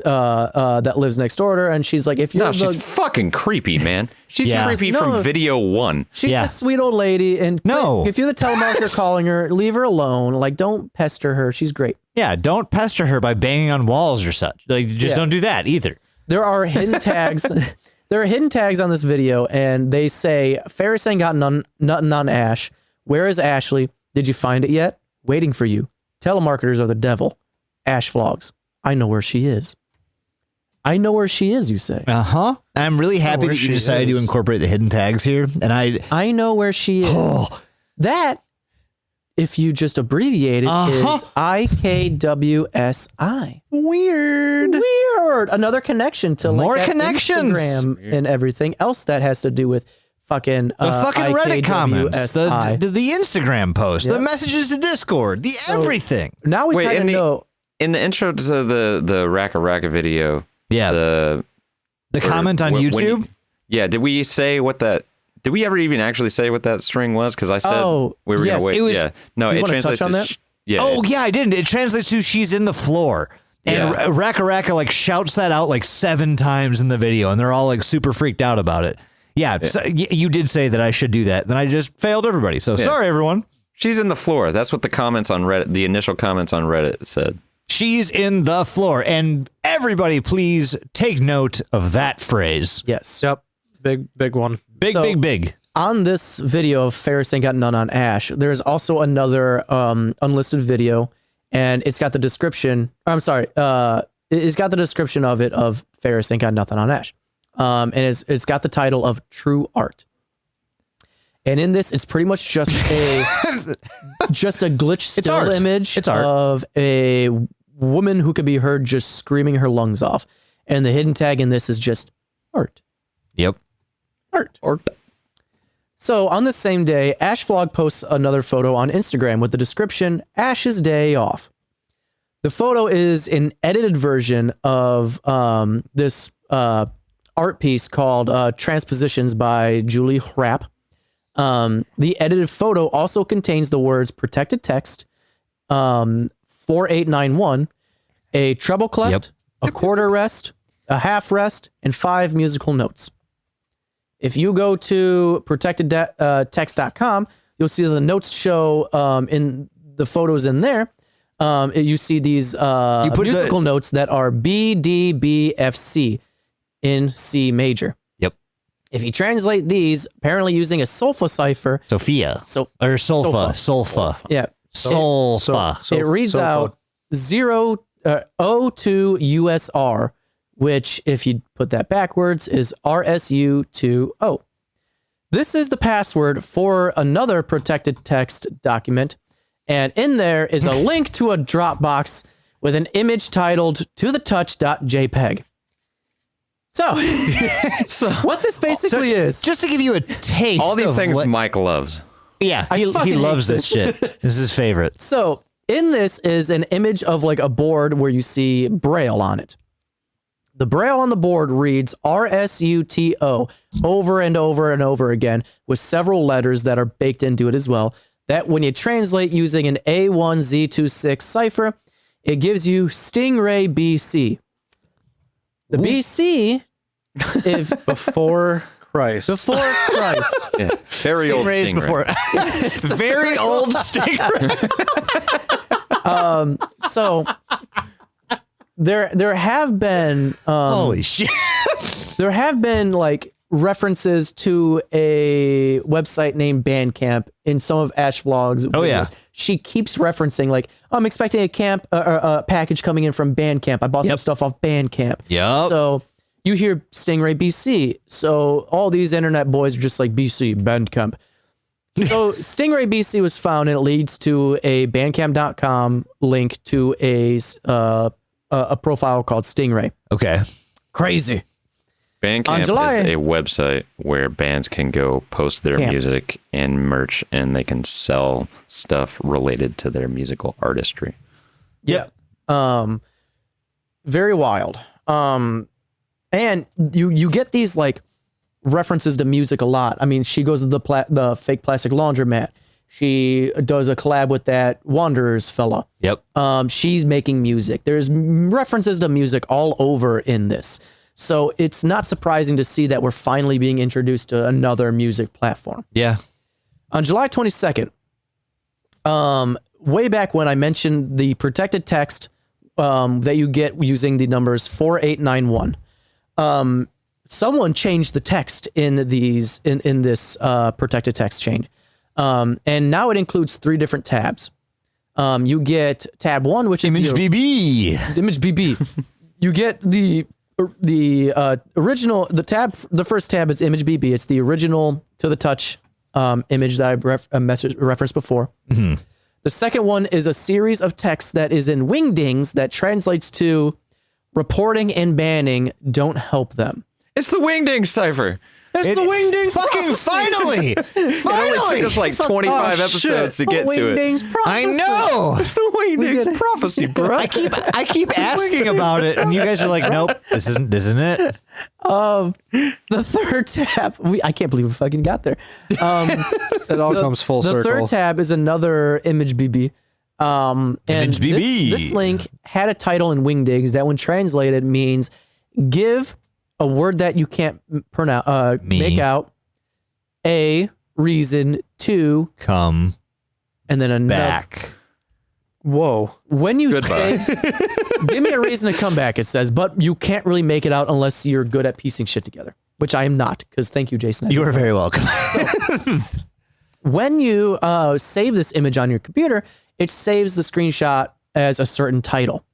next door to her, and she's like, "If you're she's fucking creepy, man. She's Yeah. creepy No. from video one. she's Yeah. a sweet old lady, and No. if you're the telemarketer calling her, leave her alone. Like, don't pester her. She's great." Yeah, don't pester her by banging on walls or such. Like, just don't do that either. There are hidden tags. There are hidden tags on this video, and they say, "Ferris ain't got nothing on Ash. Where is Ashley? Did you find it yet? Waiting for you. Telemarketers are the devil. Ash vlogs. I know where she is." I know where she is, you say. Uh-huh. I'm really happy where that you she decided to is. incorporate the hidden tags here. And I know where she is. That, if you just abbreviate it, is IKWSI. Weird. Weird. Another connection to More like that connections. Instagram and everything else that has to do with fucking The fucking Reddit comments, IKWSI. the Instagram posts, the messages to Discord, the everything. Now we Wait, kind of know. in the intro to the Raka Raka video, Yeah. the comment on when YouTube. did we say what that? Did we ever even actually say what that string was? Because I said we were yes. gonna wait. It was- no, You it wanna translates touch on to that? yeah. Oh, yeah, I didn't. It translates to she's in the floor. And Yeah. Raka Raka like shouts that out like 7 times in the video, and they're all like super freaked out about it. Yeah, so, you did say that I should do that. Then I just failed everybody. So sorry, everyone. She's in the floor. That's what the comments on Reddit, the initial comments on Reddit said. She's in the floor. And everybody, please take note of that phrase. Yes. Yep. Big one. Big, So- big, big. On this video of Ferris ain't got none on Ash, there's also another unlisted video, and it's got the description. I'm sorry. It's got the description of it of Ferris ain't got nothing on Ash. And it's got the title of True Art. And in this, it's pretty much just a glitch still art. image It's art. of a woman who could be heard just screaming her lungs off. And the hidden tag in this is just art. Yep. Art. So on the same day, Ash Vlog posts another photo on Instagram with the description, Ash's Day Off. The photo is an edited version of this art piece called Transpositions by Julie Hrapp. The edited photo also contains the words protected text, 4891, a treble clef, a quarter rest, a half rest, and 5 musical notes. If you go to protectedtext.com, you'll see the notes show in the photos in there. You see these musical notes that are B, D, B, F, C in C major. Yep. If you translate these, apparently using a solfa cipher, Sophia. So Or Solfa. Solfa. yeah, Solfa. it reads out 02 USR, which, if you put that backwards, is RSU20. This is the password for another protected text document, and in there is a link to a Dropbox with an image titled tothetouch.jpg. So, what this basically is, Just to give you a taste All these of things what- Mike loves. Yeah, I he fucking loves hate this shit. This is his favorite. so in this is an image of like a board where you see Braille on it. The Braille on the board reads RSUTO over and over and over again with several letters that are baked into it as well. That when you translate using an A1Z26 cipher, it gives you Stingray BC. The BC is Before Christ. before Christ. Yeah. Very old Stingrays stingray. before. Very old stingray. So there have been Holy shit. there have been like references to a website named Bandcamp in some of Ash Vlog's videos. Oh, yeah. She keeps referencing like, I'm expecting a package coming in from Bandcamp. I bought some stuff off Bandcamp. Yup. So you hear Stingray BC. So all these internet boys are just like BC, Bandcamp. So Stingray BC was found, and it leads to a bandcamp.com link to a a profile called Stingray. Okay. Crazy. Bandcamp is a website where bands can go post their music and merch, and they can sell stuff related to their musical artistry. Yep. Very wild. And you get these like references to music a lot. I mean, she goes to the fake plastic laundromat. She does a collab with that Wanderers fella. Yep. She's making music. There's references to music all over in this. So it's not surprising to see that we're finally being introduced to another music platform. Yeah. On July 22nd, way back when I mentioned the protected text that you get using the numbers 4891, someone changed the text in these in this protected text chain. And now it includes 3 different tabs. You get tab 1, which is Image BB. Image BB. You get the original, the first tab is Image BB. It's the original to the touch image that I referenced before. Mm-hmm. The second one is a series of texts that is in wingdings that translates to reporting and banning don't help them. It's the Wingding cipher. It's the wingdings. Fucking finally. It only took us like 25 episodes to get to it. I know. It's the Wingdings prophecy, bro. I keep asking about it, and you guys are like, nope, this isn't it. The third tab, I can't believe we fucking got there. It all comes full circle. The third tab is another Image BB. And Image BB. This link had a title in Wingdings that when translated means give a word that you can't pronounce, make out, a reason to come and then another. back. Whoa. When you Goodbye. say, give me a reason to come back, it says, but you can't really make it out unless you're good at piecing shit together, which I am not, because thank you, Jason. You are very welcome. When you save this image on your computer, it saves the screenshot as a certain title.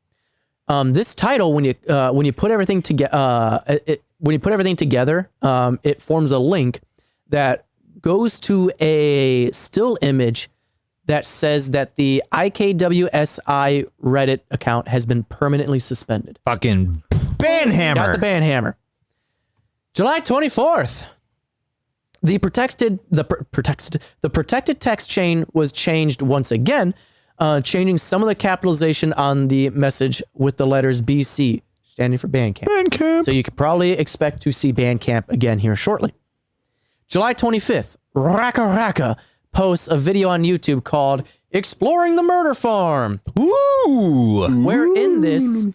This title, when you put everything together, it forms a link that goes to a still image that says that the IKWSI Reddit account has been permanently suspended. Fucking banhammer. Got the banhammer. July 24th. The protected text chain was changed once again, changing some of the capitalization on the message with the letters BC, standing for Bandcamp. Bandcamp. So you could probably expect to see Bandcamp again here shortly. July 25th, Raka Raka posts a video on YouTube called Exploring the Murder Farm. Ooh. Where in this,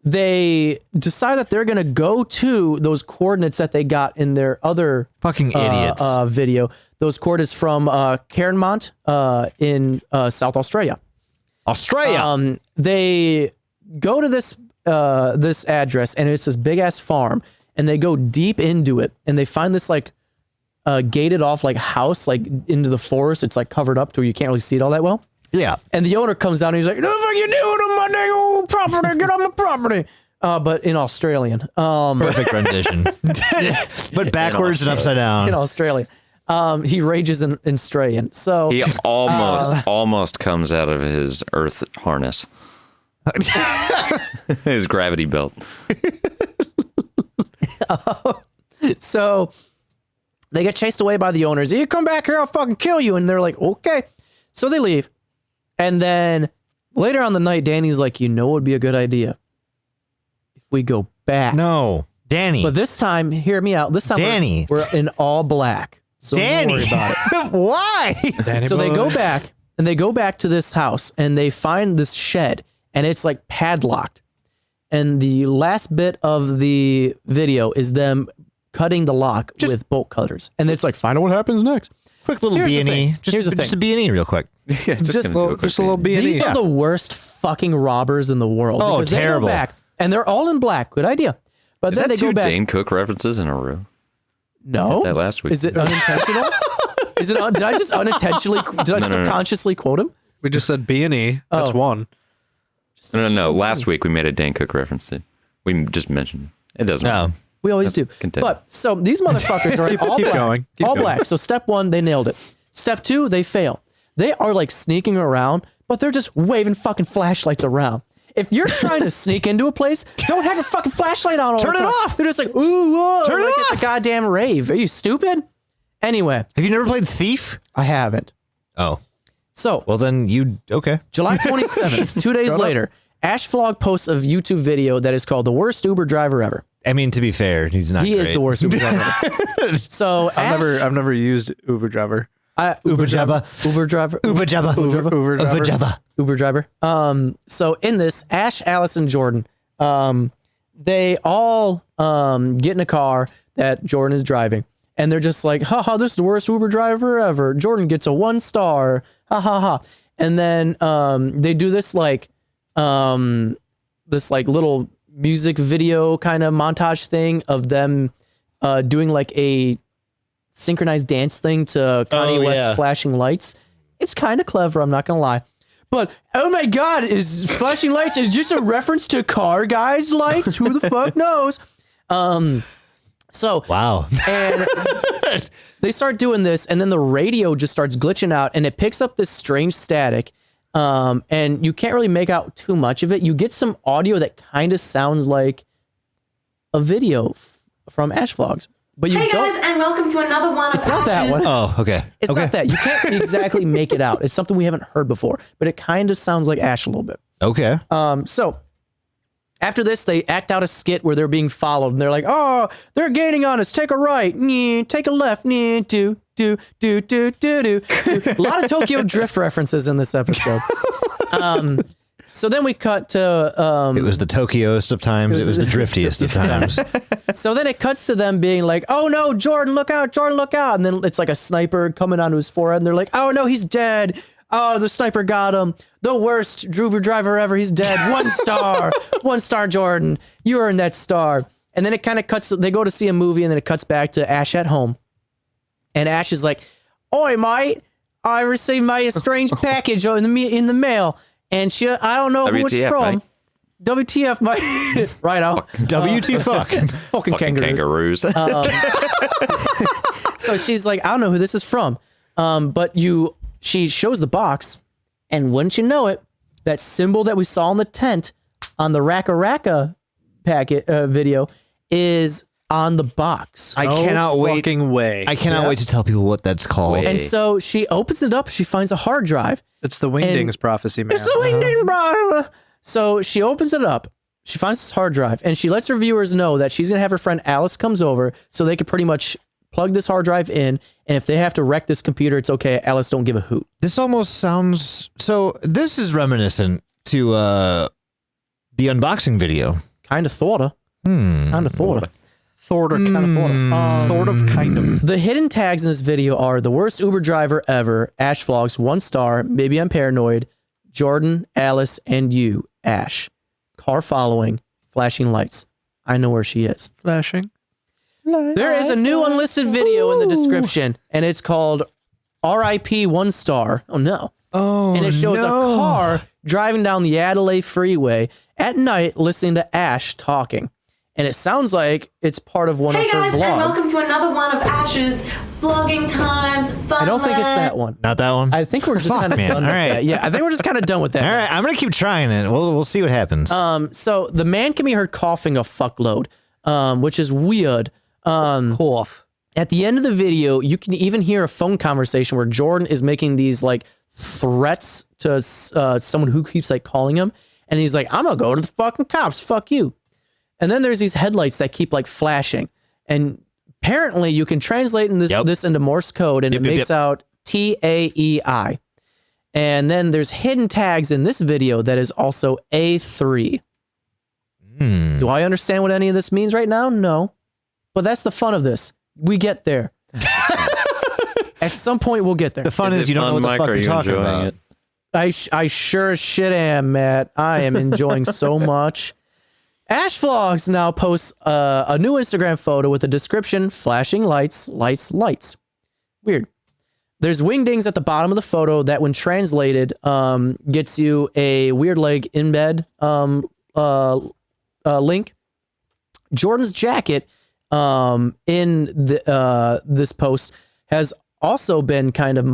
they decide that they're going to go to those coordinates that they got in their other Fucking idiots. video. Those coordinates from Cairnmont in South Australia. Australia. They go to this address, and it's this big ass farm, and they go deep into it, and they find this like gated off like house like into the forest. It's like covered up to where you can't really see it all that well. Yeah. And the owner comes down and he's like, "What the fuck you doing on my dang old property? Get on my property." But in Australian. Perfect rendition. But backwards and upside down. In Australia. He rages in Australian. So He almost comes out of his earth harness. His gravity belt. So they get chased away by the owners. "You come back here, I'll fucking kill you." And they're like, "Okay." So they leave. And then later on the night, Danny's like, "You know what would be a good idea? If we go back." No. Danny. But this time, hear me out. This time Danny. we're in all black. So Danny. don't worry about it. Why? Danny So they boy. go back and they go back to this house and they find this shed and it's like padlocked. And the last bit of the video is them cutting the lock with bolt cutters. And it's like, find out what happens next. Quick little Here's the B&E. thing. Here's the Just thing. a B&E real quick. Yeah, Just gonna do quick a little beat. B&E. These are the worst fucking robbers in the world. Oh, because they go terrible. back, and they're all in black. Good idea. But Is then that they go two back. Dane Cook references in a row? No. That last week. Is it unintentional? Did I just unintentionally, did I No. subconsciously quote him? We just said B&E. That's Oh. one. No. Last week we made a Dane Cook reference to. We just mentioned it. It doesn't matter. No. We always do. Continue. But so these motherfuckers are all keep black. going. Keep all going. black. So step 1, they nailed it. Step 2, they fail. They are like sneaking around, but they're just waving fucking flashlights around. If you're trying to sneak into a place, don't have your fucking flashlight on all Turn the it time. off. They're just like, ooh, whoa. Turn it like off. It's a goddamn rave. Are you stupid? Anyway, Have you never played Thief? I haven't. Oh, So, well then okay. July 27th, 2 days later, Ash Vlog posts a YouTube video that is called The Worst Uber Driver Ever. I mean, to be fair, he's not. He is great. the worst Uber driver ever. So, I've never used Uber driver. Uber driver. Uber driver. Uber driver. Uber driver. Uber driver. Uber driver. So in this, Ash, Alice, and Jordan, they all get in a car that Jordan is driving, and they're just like, haha, this is the worst Uber driver ever. Jordan gets a 1 star. Ha ha ha. And then they do this like little music video kind of montage thing of them doing like a synchronized dance thing to Kanye West's Flashing Lights. It's kind of clever, I'm not gonna lie. But oh my god, is Flashing Lights is just a reference to Car Guys lights? Who the fuck knows? So Wow. and they start doing this, and then the radio just starts glitching out, and it picks up this strange static. And you can't really make out too much of it. You get some audio that kind of sounds like a video from Ash Vlogs, but you Hey don't. guys, and welcome to another one of It's not that one. Oh, okay. It's okay. not that. You can't exactly make it out. It's something we haven't heard before, but it kind of sounds like Ash a little bit. Okay. So after this, they act out a skit where they're being followed, and they're like, "Oh, they're gaining on us. Take a right, take a left, do." A lot of Tokyo Drift references in this episode. So then we cut to It was the Tokyoest of times. It was the driftiest of times. so then it cuts to them being like, "Oh no, Jordan, look out, Jordan, look out!" And then it's like a sniper coming onto his forehead, and they're like, "Oh no, he's dead. Oh, the sniper got him. The worst Uber driver ever. He's dead. 1 star. 1 star, Jordan. You earned that star." And then it kind of cuts. They go to see a movie, and then it cuts back to Ash at home. And Ash is like, "Oi, mate, I received my strange package in the mail, and I don't know who it's WTF, from." mate. WTF, mate. Right out. WT fuck. Fucking kangaroos. So she's like, "I don't know who this is from." But she shows the box, and wouldn't you know it, that symbol that we saw in the tent on the Raka Raka packet video is on the box. I cannot wait. Fucking way. I cannot wait to tell people what that's called. Wait. And so she opens it up. She finds a hard drive. It's the Wingdings prophecy, man. It's the Wingding blah. So she opens it up. She finds this hard drive, and she lets her viewers know that she's gonna have her friend Alice comes over, so they could pretty much plug this hard drive in. And if they have to wreck this computer, it's okay. Alice don't give a hoot. This almost sounds so. This is reminiscent to the unboxing video. Kind of thoughta. Kind of thoughta. Sort of, kind of, sort of, kind of. The hidden tags in this video are the worst Uber driver ever, Ash Vlogs, 1 star, maybe I'm paranoid, Jordan, Alice, and you, Ash. Car following, flashing lights. I know where she is. Flashing. There is a new unlisted video in the description, and it's called RIP 1 star. Oh no. Oh, And it shows a car driving down the Adelaide freeway at night listening to Ash talking. And it sounds like it's part of one Hey of her guys, and vlogs. welcome to another one of Ash's vlogging times. I don't think it's that one. Not that one. I think we're just Fuck, kind of man. done All with right. that. Yeah, I think we're just kind of done with that. All right, I'm gonna keep trying it. We'll see what happens. So the man can be heard coughing a fuckload, which is weird. Cough. At the end of the video, you can even hear a phone conversation where Jordan is making these like threats to someone who keeps like calling him, and he's like, "I'm gonna go to the fucking cops. Fuck you." And then there's these headlights that keep like flashing, and apparently you can translate this into Morse code, and it makes out TAEI. And then there's hidden tags in this video that is also A3. Do I understand what any of this means right now? No. But that's the fun of this. We get there. At some point, we'll get there. The fun is you don't know what the fuck you're talking about. I sure as shit am, Matt. I am enjoying so much. Ash Vlogs now posts a new Instagram photo with a description, flashing lights, lights, lights. Weird. There's wingdings at the bottom of the photo that when translated gets you a weird leg in bed link. Jordan's jacket in this post has also been kind of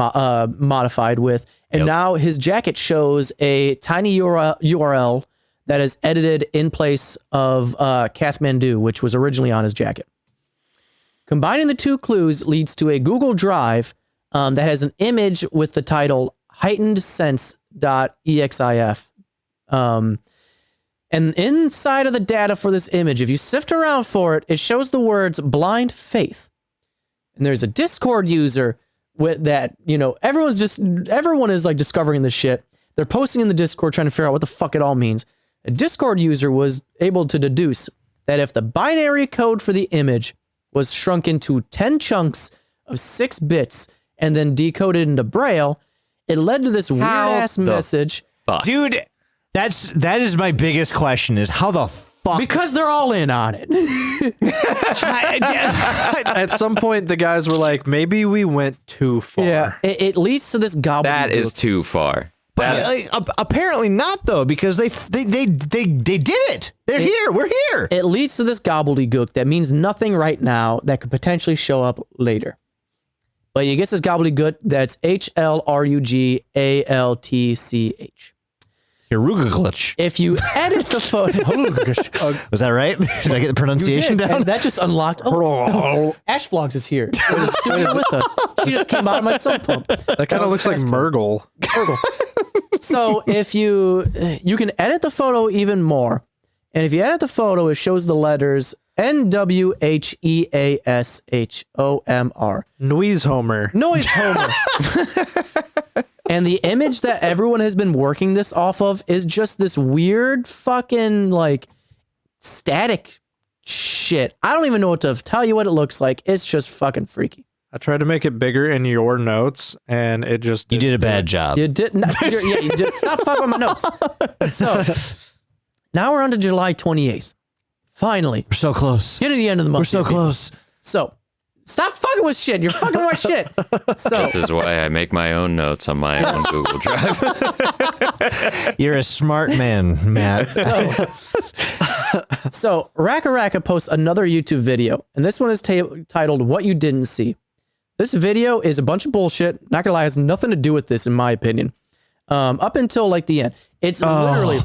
modified with, and now his jacket shows a tiny URL that is edited in place of Kathmandu, which was originally on his jacket. Combining the two clues leads to a Google Drive that has an image with the title heightenedsense.exif. And inside of the data for this image, if you sift around for it, it shows the words blind faith. And there's a Discord user with that, everyone is like discovering this shit. They're posting in the Discord trying to figure out what the fuck it all means. A Discord user was able to deduce that if the binary code for the image was shrunk into 10 chunks of 6 bits and then decoded into Braille, it led to this weird-ass message. Dude, that is my biggest question is how the fuck? Because they're all in on it. At some point, the guys were like, maybe we went too far. Yeah, it leads to this gobbledygook. That is too far. But apparently not though, because they did it. They're here. We're here. It leads to this gobbledygook that means nothing right now that could potentially show up later. But you guess this gobbledygook that's HLRUGALTCH. Hirugaglitch. If you edit the photo, Was that right? Did I get the pronunciation down? and that just unlocked. Oh, Ash Vlogs is here. She's with us. She just came out of my sub pump. That kind of looks like Murgle. So if you can edit the photo even more, and if you edit the photo, it shows the letters NWHEASHOMR. Noise Homer. Noise Homer. And the image that everyone has been working this off of is just this weird fucking like static shit. I don't even know what to tell you what it looks like. It's just fucking freaky. I tried to make it bigger in your notes, and it just... You did a bad job. You did not. You just stop fucking with my notes. So now we're on to July 28th. Finally. We're so close. Get to the end of the month. We're so close. So stop fucking with shit. You're fucking with shit. So This is why I make my own notes on my own Google Drive. You're a smart man, Matt. So Raka Raka posts another YouTube video, and this one is titled "What You Didn't See." This video is a bunch of bullshit. Not gonna lie, has nothing to do with this, in my opinion. Up until like the end, it's literally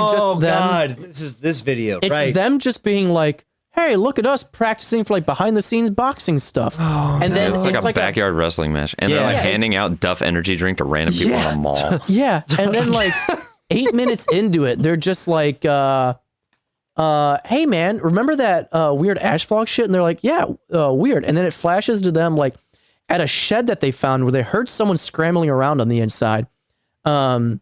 just them. God, this is this video. It's them just being like, "Hey, look at us practicing for like behind the scenes boxing stuff." And then It's like a backyard wrestling match. And they're like handing out Duff energy drink to random people in a mall. Yeah. And then like 8 minutes into it, they're just like, hey man, remember that weird Ash Vlog shit? And they're like, yeah, weird. And then it flashes to them like at a shed that they found where they heard someone scrambling around on the inside. And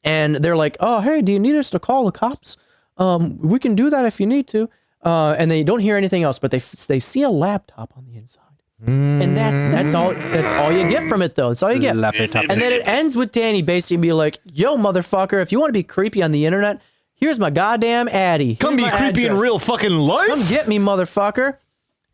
they're like, oh, hey, do you need us to call the cops? We can do that if you need to. And they don't hear anything else, but they see a laptop on the inside. And that's all you get from it though. That's all you get. Laptop. And then it ends with Danny basically being like, yo, motherfucker, if you want to be creepy on the internet, here's my goddamn Addy. Come be creepy in real fucking life. Come get me, motherfucker.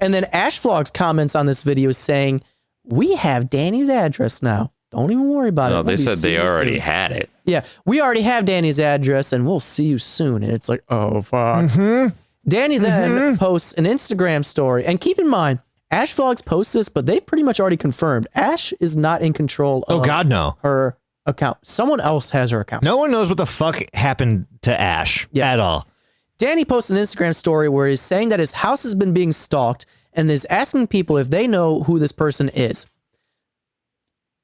And then Ash Vlogs comments on this video saying, we have Danny's address now. Don't even worry about it. No, We'll they be said seeing they you already soon." had it. Yeah, we already have Danny's address and we'll see you soon. And it's like, oh, fuck. Danny then posts an Instagram story. And keep in mind, Ash Vlogs posts this, but they've pretty much already confirmed Ash is not in control of her account. Someone else has her account. No one knows what the fuck happened to Ash at all. Danny posts an Instagram story where he's saying that his house has been being stalked and is asking people if they know who this person is.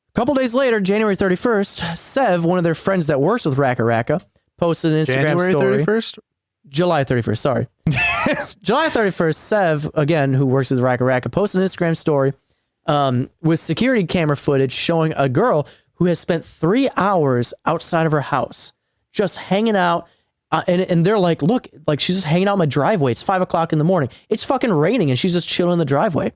A couple days later, January 31st, Sev, one of their friends that works with Raka Raka, posted an Instagram January story. 31st? July 31st, sorry. July 31st, Sev, again, who works with Raka Raka, posted an Instagram story with security camera footage showing a girl who has spent 3 hours outside of her house, just hanging out. And they're like, look, like she's just hanging out in my driveway. It's 5 o'clock in the morning. It's fucking raining and she's just chilling in the driveway.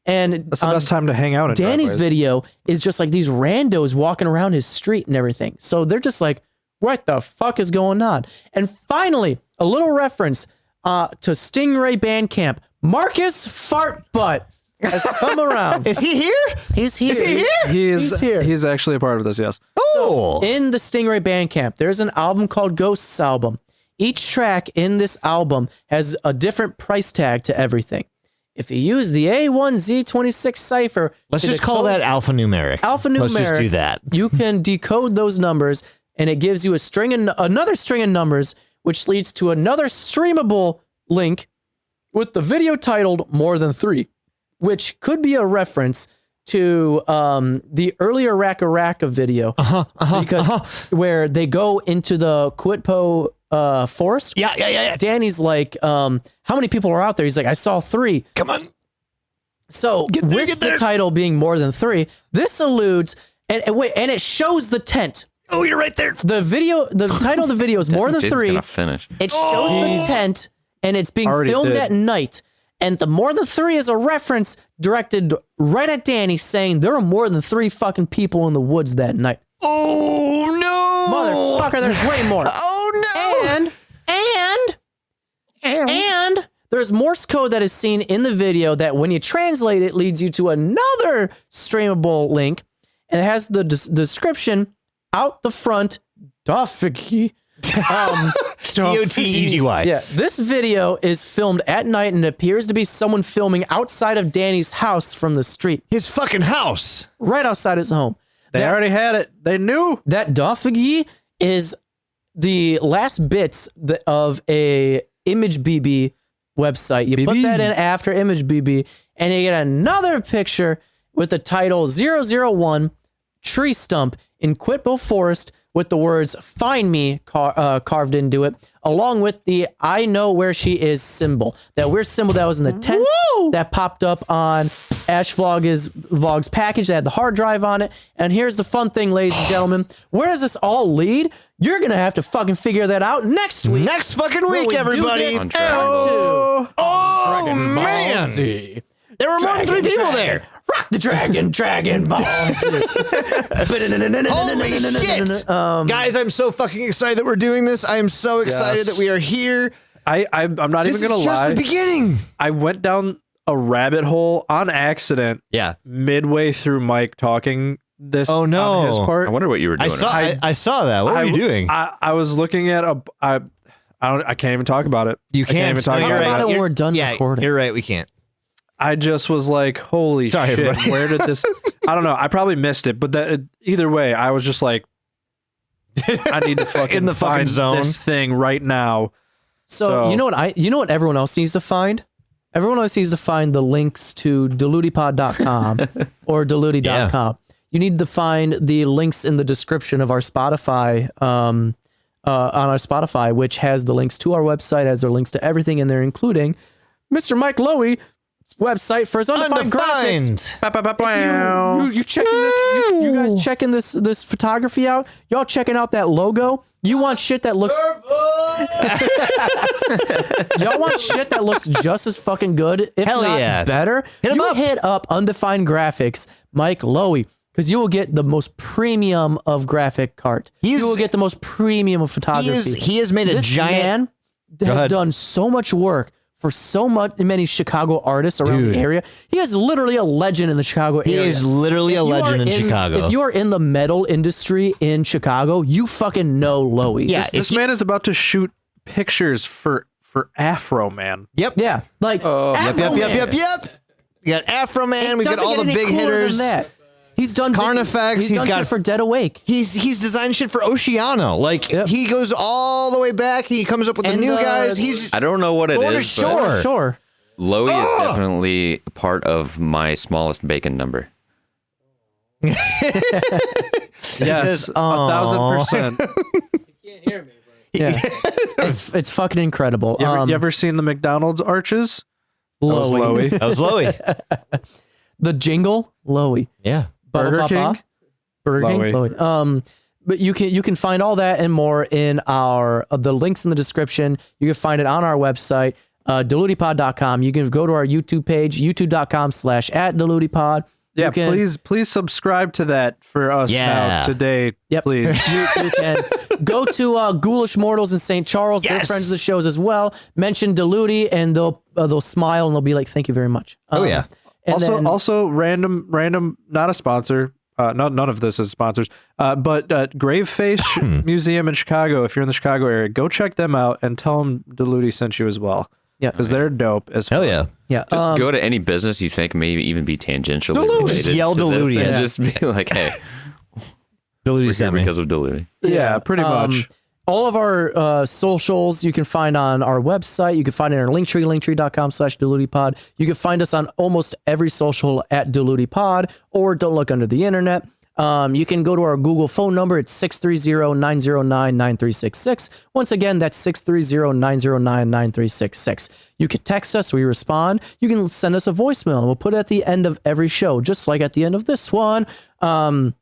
And That's the best time to hang out in Danny's driveways. video is just like these randos walking around his street and everything. So they're just like, what the fuck is going on? And finally, a little reference to Stingray Bandcamp. Marcus Fartbutt has come around. Is he here? He's here. Is he here? He's here. He's actually a part of this, yes. Oh. In the Stingray Bandcamp, there's an album called Ghosts album. Each track in this album has a different price tag to everything. If you use the A1Z26 cipher, Let's to just call decode- that alphanumeric. alphanumeric. Let's just do that. You can decode those numbers and it gives you another string of numbers, which leads to another streamable link with the video titled More Than 3, which could be a reference to the earlier Raka video. Where they go into the Quitpo forest. Yeah. Danny's like, how many people are out there? He's like, I saw 3. Come on. So Get with there. the title being More Than 3, this alludes, and it shows the tent. Oh, you're right there. The title of the video is More Than Jade's 3. gonna finish. It shows the tent, and it's being Already filmed did. at night. And the More Than 3 is a reference directed right at Danny, saying there are more than 3 fucking people in the woods that night. Oh no, Motherfucker, there's way more. Oh no. And there's Morse code that is seen in the video that when you translate it leads you to another streamable link, and it has the description out the front. Dofigi. D-O-T-E-G-Y. Yeah, this video is filmed at night and it appears to be someone filming outside of Danny's house from the street, His fucking house. right outside his home. They already had it. They knew. That Dofigi is the last bits of a ImageBB website. You put that in after ImageBB, and you get another picture with the title 001 Tree Stump in Quitbo Forest with the words "Find Me" carved into it, along with the "I know where she is" symbol. That weird symbol that was in the tent that popped up on Ash Vlog's package that had the hard drive on it. And here's the fun thing, ladies and gentlemen. Where does this all lead? You're gonna have to fucking figure that out next week. Next fucking when week, we do everybody. this On Dragon Ball. Oh man, Z. there were more than 3 people there. Rock the Dragon Ball Z. Holy shit, guys! I'm so fucking excited that we're doing this. I am so excited Yes. that we are here. I'm not This even gonna is just lie. the beginning. I went down a rabbit hole on accident Yeah. midway through Mike talking this. Oh, no. on his part. I wonder what you were doing. I saw that. What were you doing? I was looking at I can't even talk about it. You I can't even talk No, you're about right. it. When we're done yeah, recording. You're right. We can't. I just was like, holy Sorry, shit, everybody. where did this? I don't know. I probably missed it, but either way, I was just like, I need to fucking In the fucking find zone. this thing right now. So you know what everyone else needs to find? Everyone else needs to find the links to deludipod.com or deludy.com. You need to find the links in the description of our Spotify, on our Spotify, which has the links to our website, has their links to everything in there, including Mr. Mike Lowy's website for his undefined graphics. You checking this? You guys checking this photography out? Y'all checking out that logo? You want shit that looks? Y'all want shit that looks just as fucking good, if Hell not yeah. better? Hit 'em you up. hit up Undefined Graphics, Mike Lowy, because you will get the most premium of graphic art. He's- You will get the most premium of photography. He has made a This giant. man has ahead. done so much work for many Chicago artists around Dude. the area. He is literally a legend in the Chicago He area. is literally a If you are legend in Chicago. If you are in the metal industry in Chicago, you fucking know Lowy. Yeah, This man is about to shoot pictures for Afro Man. Yep. Yeah. Like, Afro Man. Yep. You got Afro Man. We've got Doesn't all get the any big cooler than hitters. that. He's done Carnifex, He's done got- shit for Dead Awake. He's designed shit for Oceano. Like Yep. he goes all the way back. He comes up with the And, new guys. He's I don't know what it Going to is, shore. but Sure. Lowy is definitely part of my smallest bacon number. Yes, 1,000%. Yeah. it's fucking incredible. You ever seen the McDonald's arches? That was Lowy. Lowy. that was Lowy. The jingle, Lowy. Yeah. Burger Ba-ba-ba-ba. King? Burger King, Lowy. Lowy. But you can find all that and more in our the links in the description. You can find it on our website, deludipod.com. You can go to our YouTube page, youtube.com/@deludipod. Yeah, You can- please subscribe to that for us Yeah. now today. Yep. Please. You can go to Ghoulish Mortals in St. Charles. They're Yes. friends of the shows as well. Mention Deludi and they'll smile and they'll be like, "Thank you very much." Oh yeah. And then, Also random, not a sponsor. None of this is sponsors. But Graveface Museum in Chicago. If you're in the Chicago area, go check them out and tell them Deludi sent you as well. Yeah. because they're dope as Hell fuck. yeah. yeah, Just go to any business you think may even be tangentially Deludi. related Yell to this Deludi. and Yeah. just be like, hey, Diluted We're here sent me. because of Diluted. Yeah, pretty much. All of our socials you can find on our website. You can find it in our Linktree, linktree.com/DilutiPod. You can find us on almost every social at DilutiPod, or don't look under the internet. You can go to our Google phone number. It's 630-909-9366. Once again, that's 630-909-9366. You can text us. We respond. You can send us a voicemail, and we'll put it at the end of every show, just like at the end of this one. Are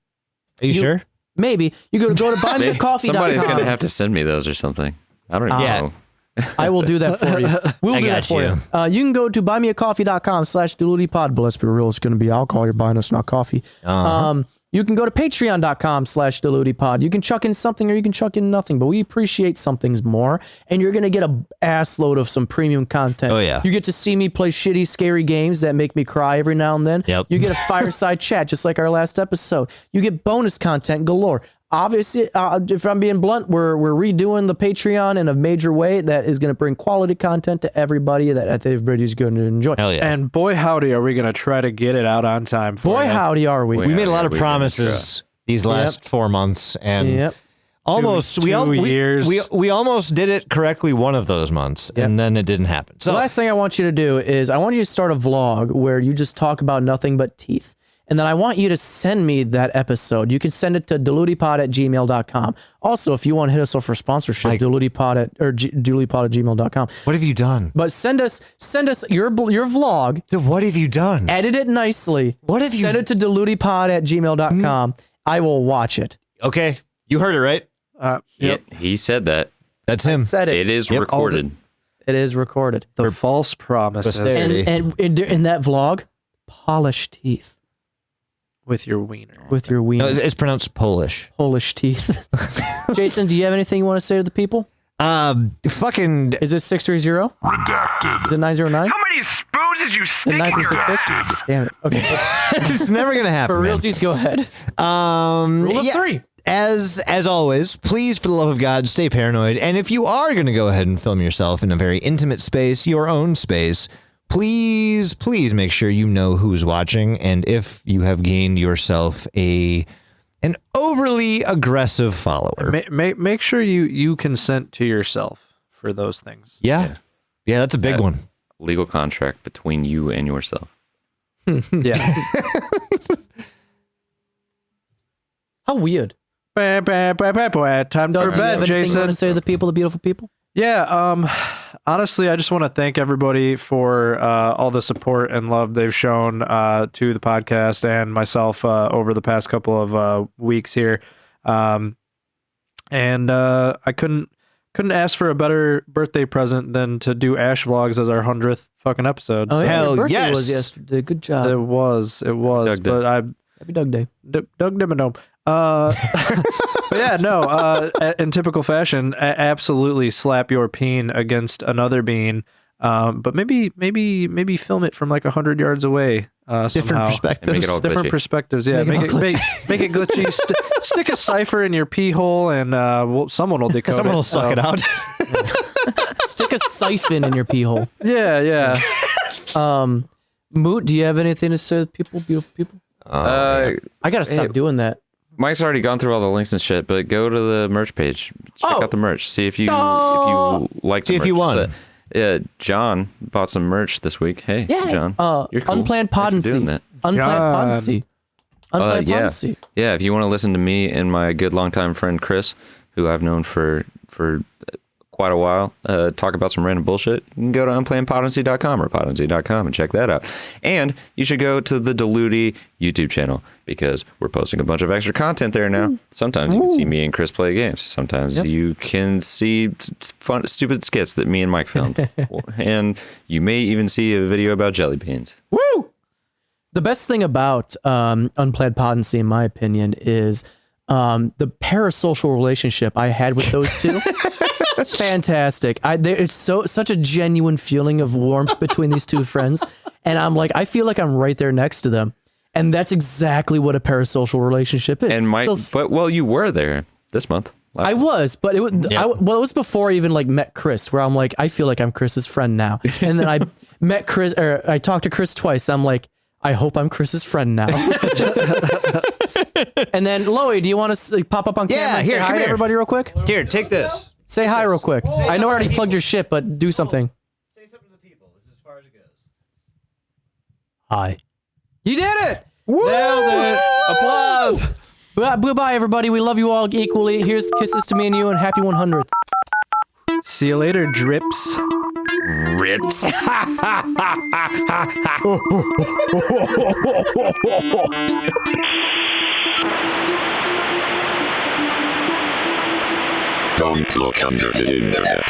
you sure? Maybe. You go to buymeacoffee.com. Somebody's going to have to send me those or something. I don't even know. I will do that for you. We'll do that for you. You can go to buymeacoffee.com/DilutiPod. But let's be real, it's going to be alcohol you're buying us, not coffee. You can go to patreon.com/DilutiPod. You can chuck in something or you can chuck in nothing, but we appreciate some things more. And you're going to get a ass load of some premium content. Oh, yeah. You get to see me play shitty, scary games that make me cry every now and then. Yep. You get a fireside chat, just like our last episode. You get bonus content galore. Obviously, if I'm being blunt, we're redoing the Patreon in a major way that is going to bring quality content to everybody that everybody's going to enjoy. Hell yeah. And boy, howdy, are we going to try to get it out on time for Boy, you. howdy are we. We made a lot of we're promises these last 4 months, and Yep. almost Two years. we almost did it correctly one of those months, and then it didn't happen. So The last thing I want you to do is I want you to start a vlog where you just talk about nothing but teeth. And then I want you to send me that episode. You can send it to dilutipod@gmail.com. Also, if you want to hit us up for sponsorship, dilutipod@gmail.com. what have you done? But send us your vlog, What have you done? edit it nicely. What have you- Send it to dilutipod@gmail.com. I will watch it. Okay, you heard it right. Yep. He said that. That's him. Said it. It is Yep. recorded. It is recorded. The false promises Posterity. And in that vlog, polish teeth with your wiener. with your No, wiener. it's pronounced Polish. Polish teeth. Jason, do you have anything you want to say to the people? Fucking. Is it 630? Redacted. Is it 909? How many spoons did you stick in your 9366? Damn it. Okay. It's never gonna happen. For man. realsies, go ahead. Rule of three. As always, please, for the love of God, stay paranoid. And if you are going to go ahead and film yourself in a very intimate space, your own space, please make sure you know who's watching. And if you have gained yourself an overly aggressive follower, Make sure you consent to yourself for those things. yeah, that's a big one. Legal contract between you and yourself. Yeah. How weird. Time Doug, for do you have bed, anything you Jason. want to say to the people, the beautiful people? Yeah, honestly, I just want to thank everybody for all the support and love they've shown to the podcast and myself over the past couple of weeks here. And I couldn't ask for a better birthday present than to do Ash Vlogs as our 100th fucking episode. Oh, yeah. Hell Your birthday yes. was yesterday. Good job. It was, Doug Day. but I Happy Doug Day. Doug Dimmadome. But yeah, no. In typical fashion, absolutely slap your peen against another bean. But maybe film it from like 100 yards away. Different somehow. perspectives. Make it all Different glitchy. perspectives. Yeah, Make it all make it glitchy. Stick a cipher in your pee hole, and someone will decode Someone it. will suck it out. Stick a siphon in your pee hole. Yeah. Moot, do you have anything to say to the people, beautiful people? I gotta stop doing that. Mike's already gone through all the links and shit, but go to the merch page. Check out the merch. See if you like. See the if you merch. won. Yeah, John bought some merch this week. Hey, Yeah. John. You're cool. Unplanned Thanks for doing Potency. that. Unplanned John. Potency. Unplanned Yeah. Potency. Yeah, if you want to listen to me and my good longtime friend Chris, who I've known for quite a while, talk about some random bullshit, you can go to unplannedpotency.com or potency.com and check that out. And you should go to the Diluti YouTube channel because we're posting a bunch of extra content there now. Sometimes you can see me and Chris play games. Sometimes you can see fun, stupid skits that me and Mike filmed. And you may even see a video about jelly beans. Woo! The best thing about Unplanned Potency, in my opinion, is the parasocial relationship I had with those two. Fantastic. It's such a genuine feeling of warmth between these two friends. And I'm like, I feel like I'm right there next to them. And that's exactly what a parasocial relationship is. And Mike, So but you were there this month. I was, but it was it was before I even like met Chris, where I'm like, I feel like I'm Chris's friend now. And then I met Chris, or I talked to Chris twice. I'm like, I hope I'm Chris's friend now. And then, Loey, do you want to pop up on camera Yeah, and here, say hi come to here. everybody real quick? Here, take this. Say hi real quick. I know I already plugged your shit, but do something. Say something to the people. This is as far as it goes. Hi. You did it! Nailed it. Applause! Goodbye, everybody. We love you all equally. Here's kisses to me and you, and happy 100th. See you later, drips. Rips. Don't look under the internet.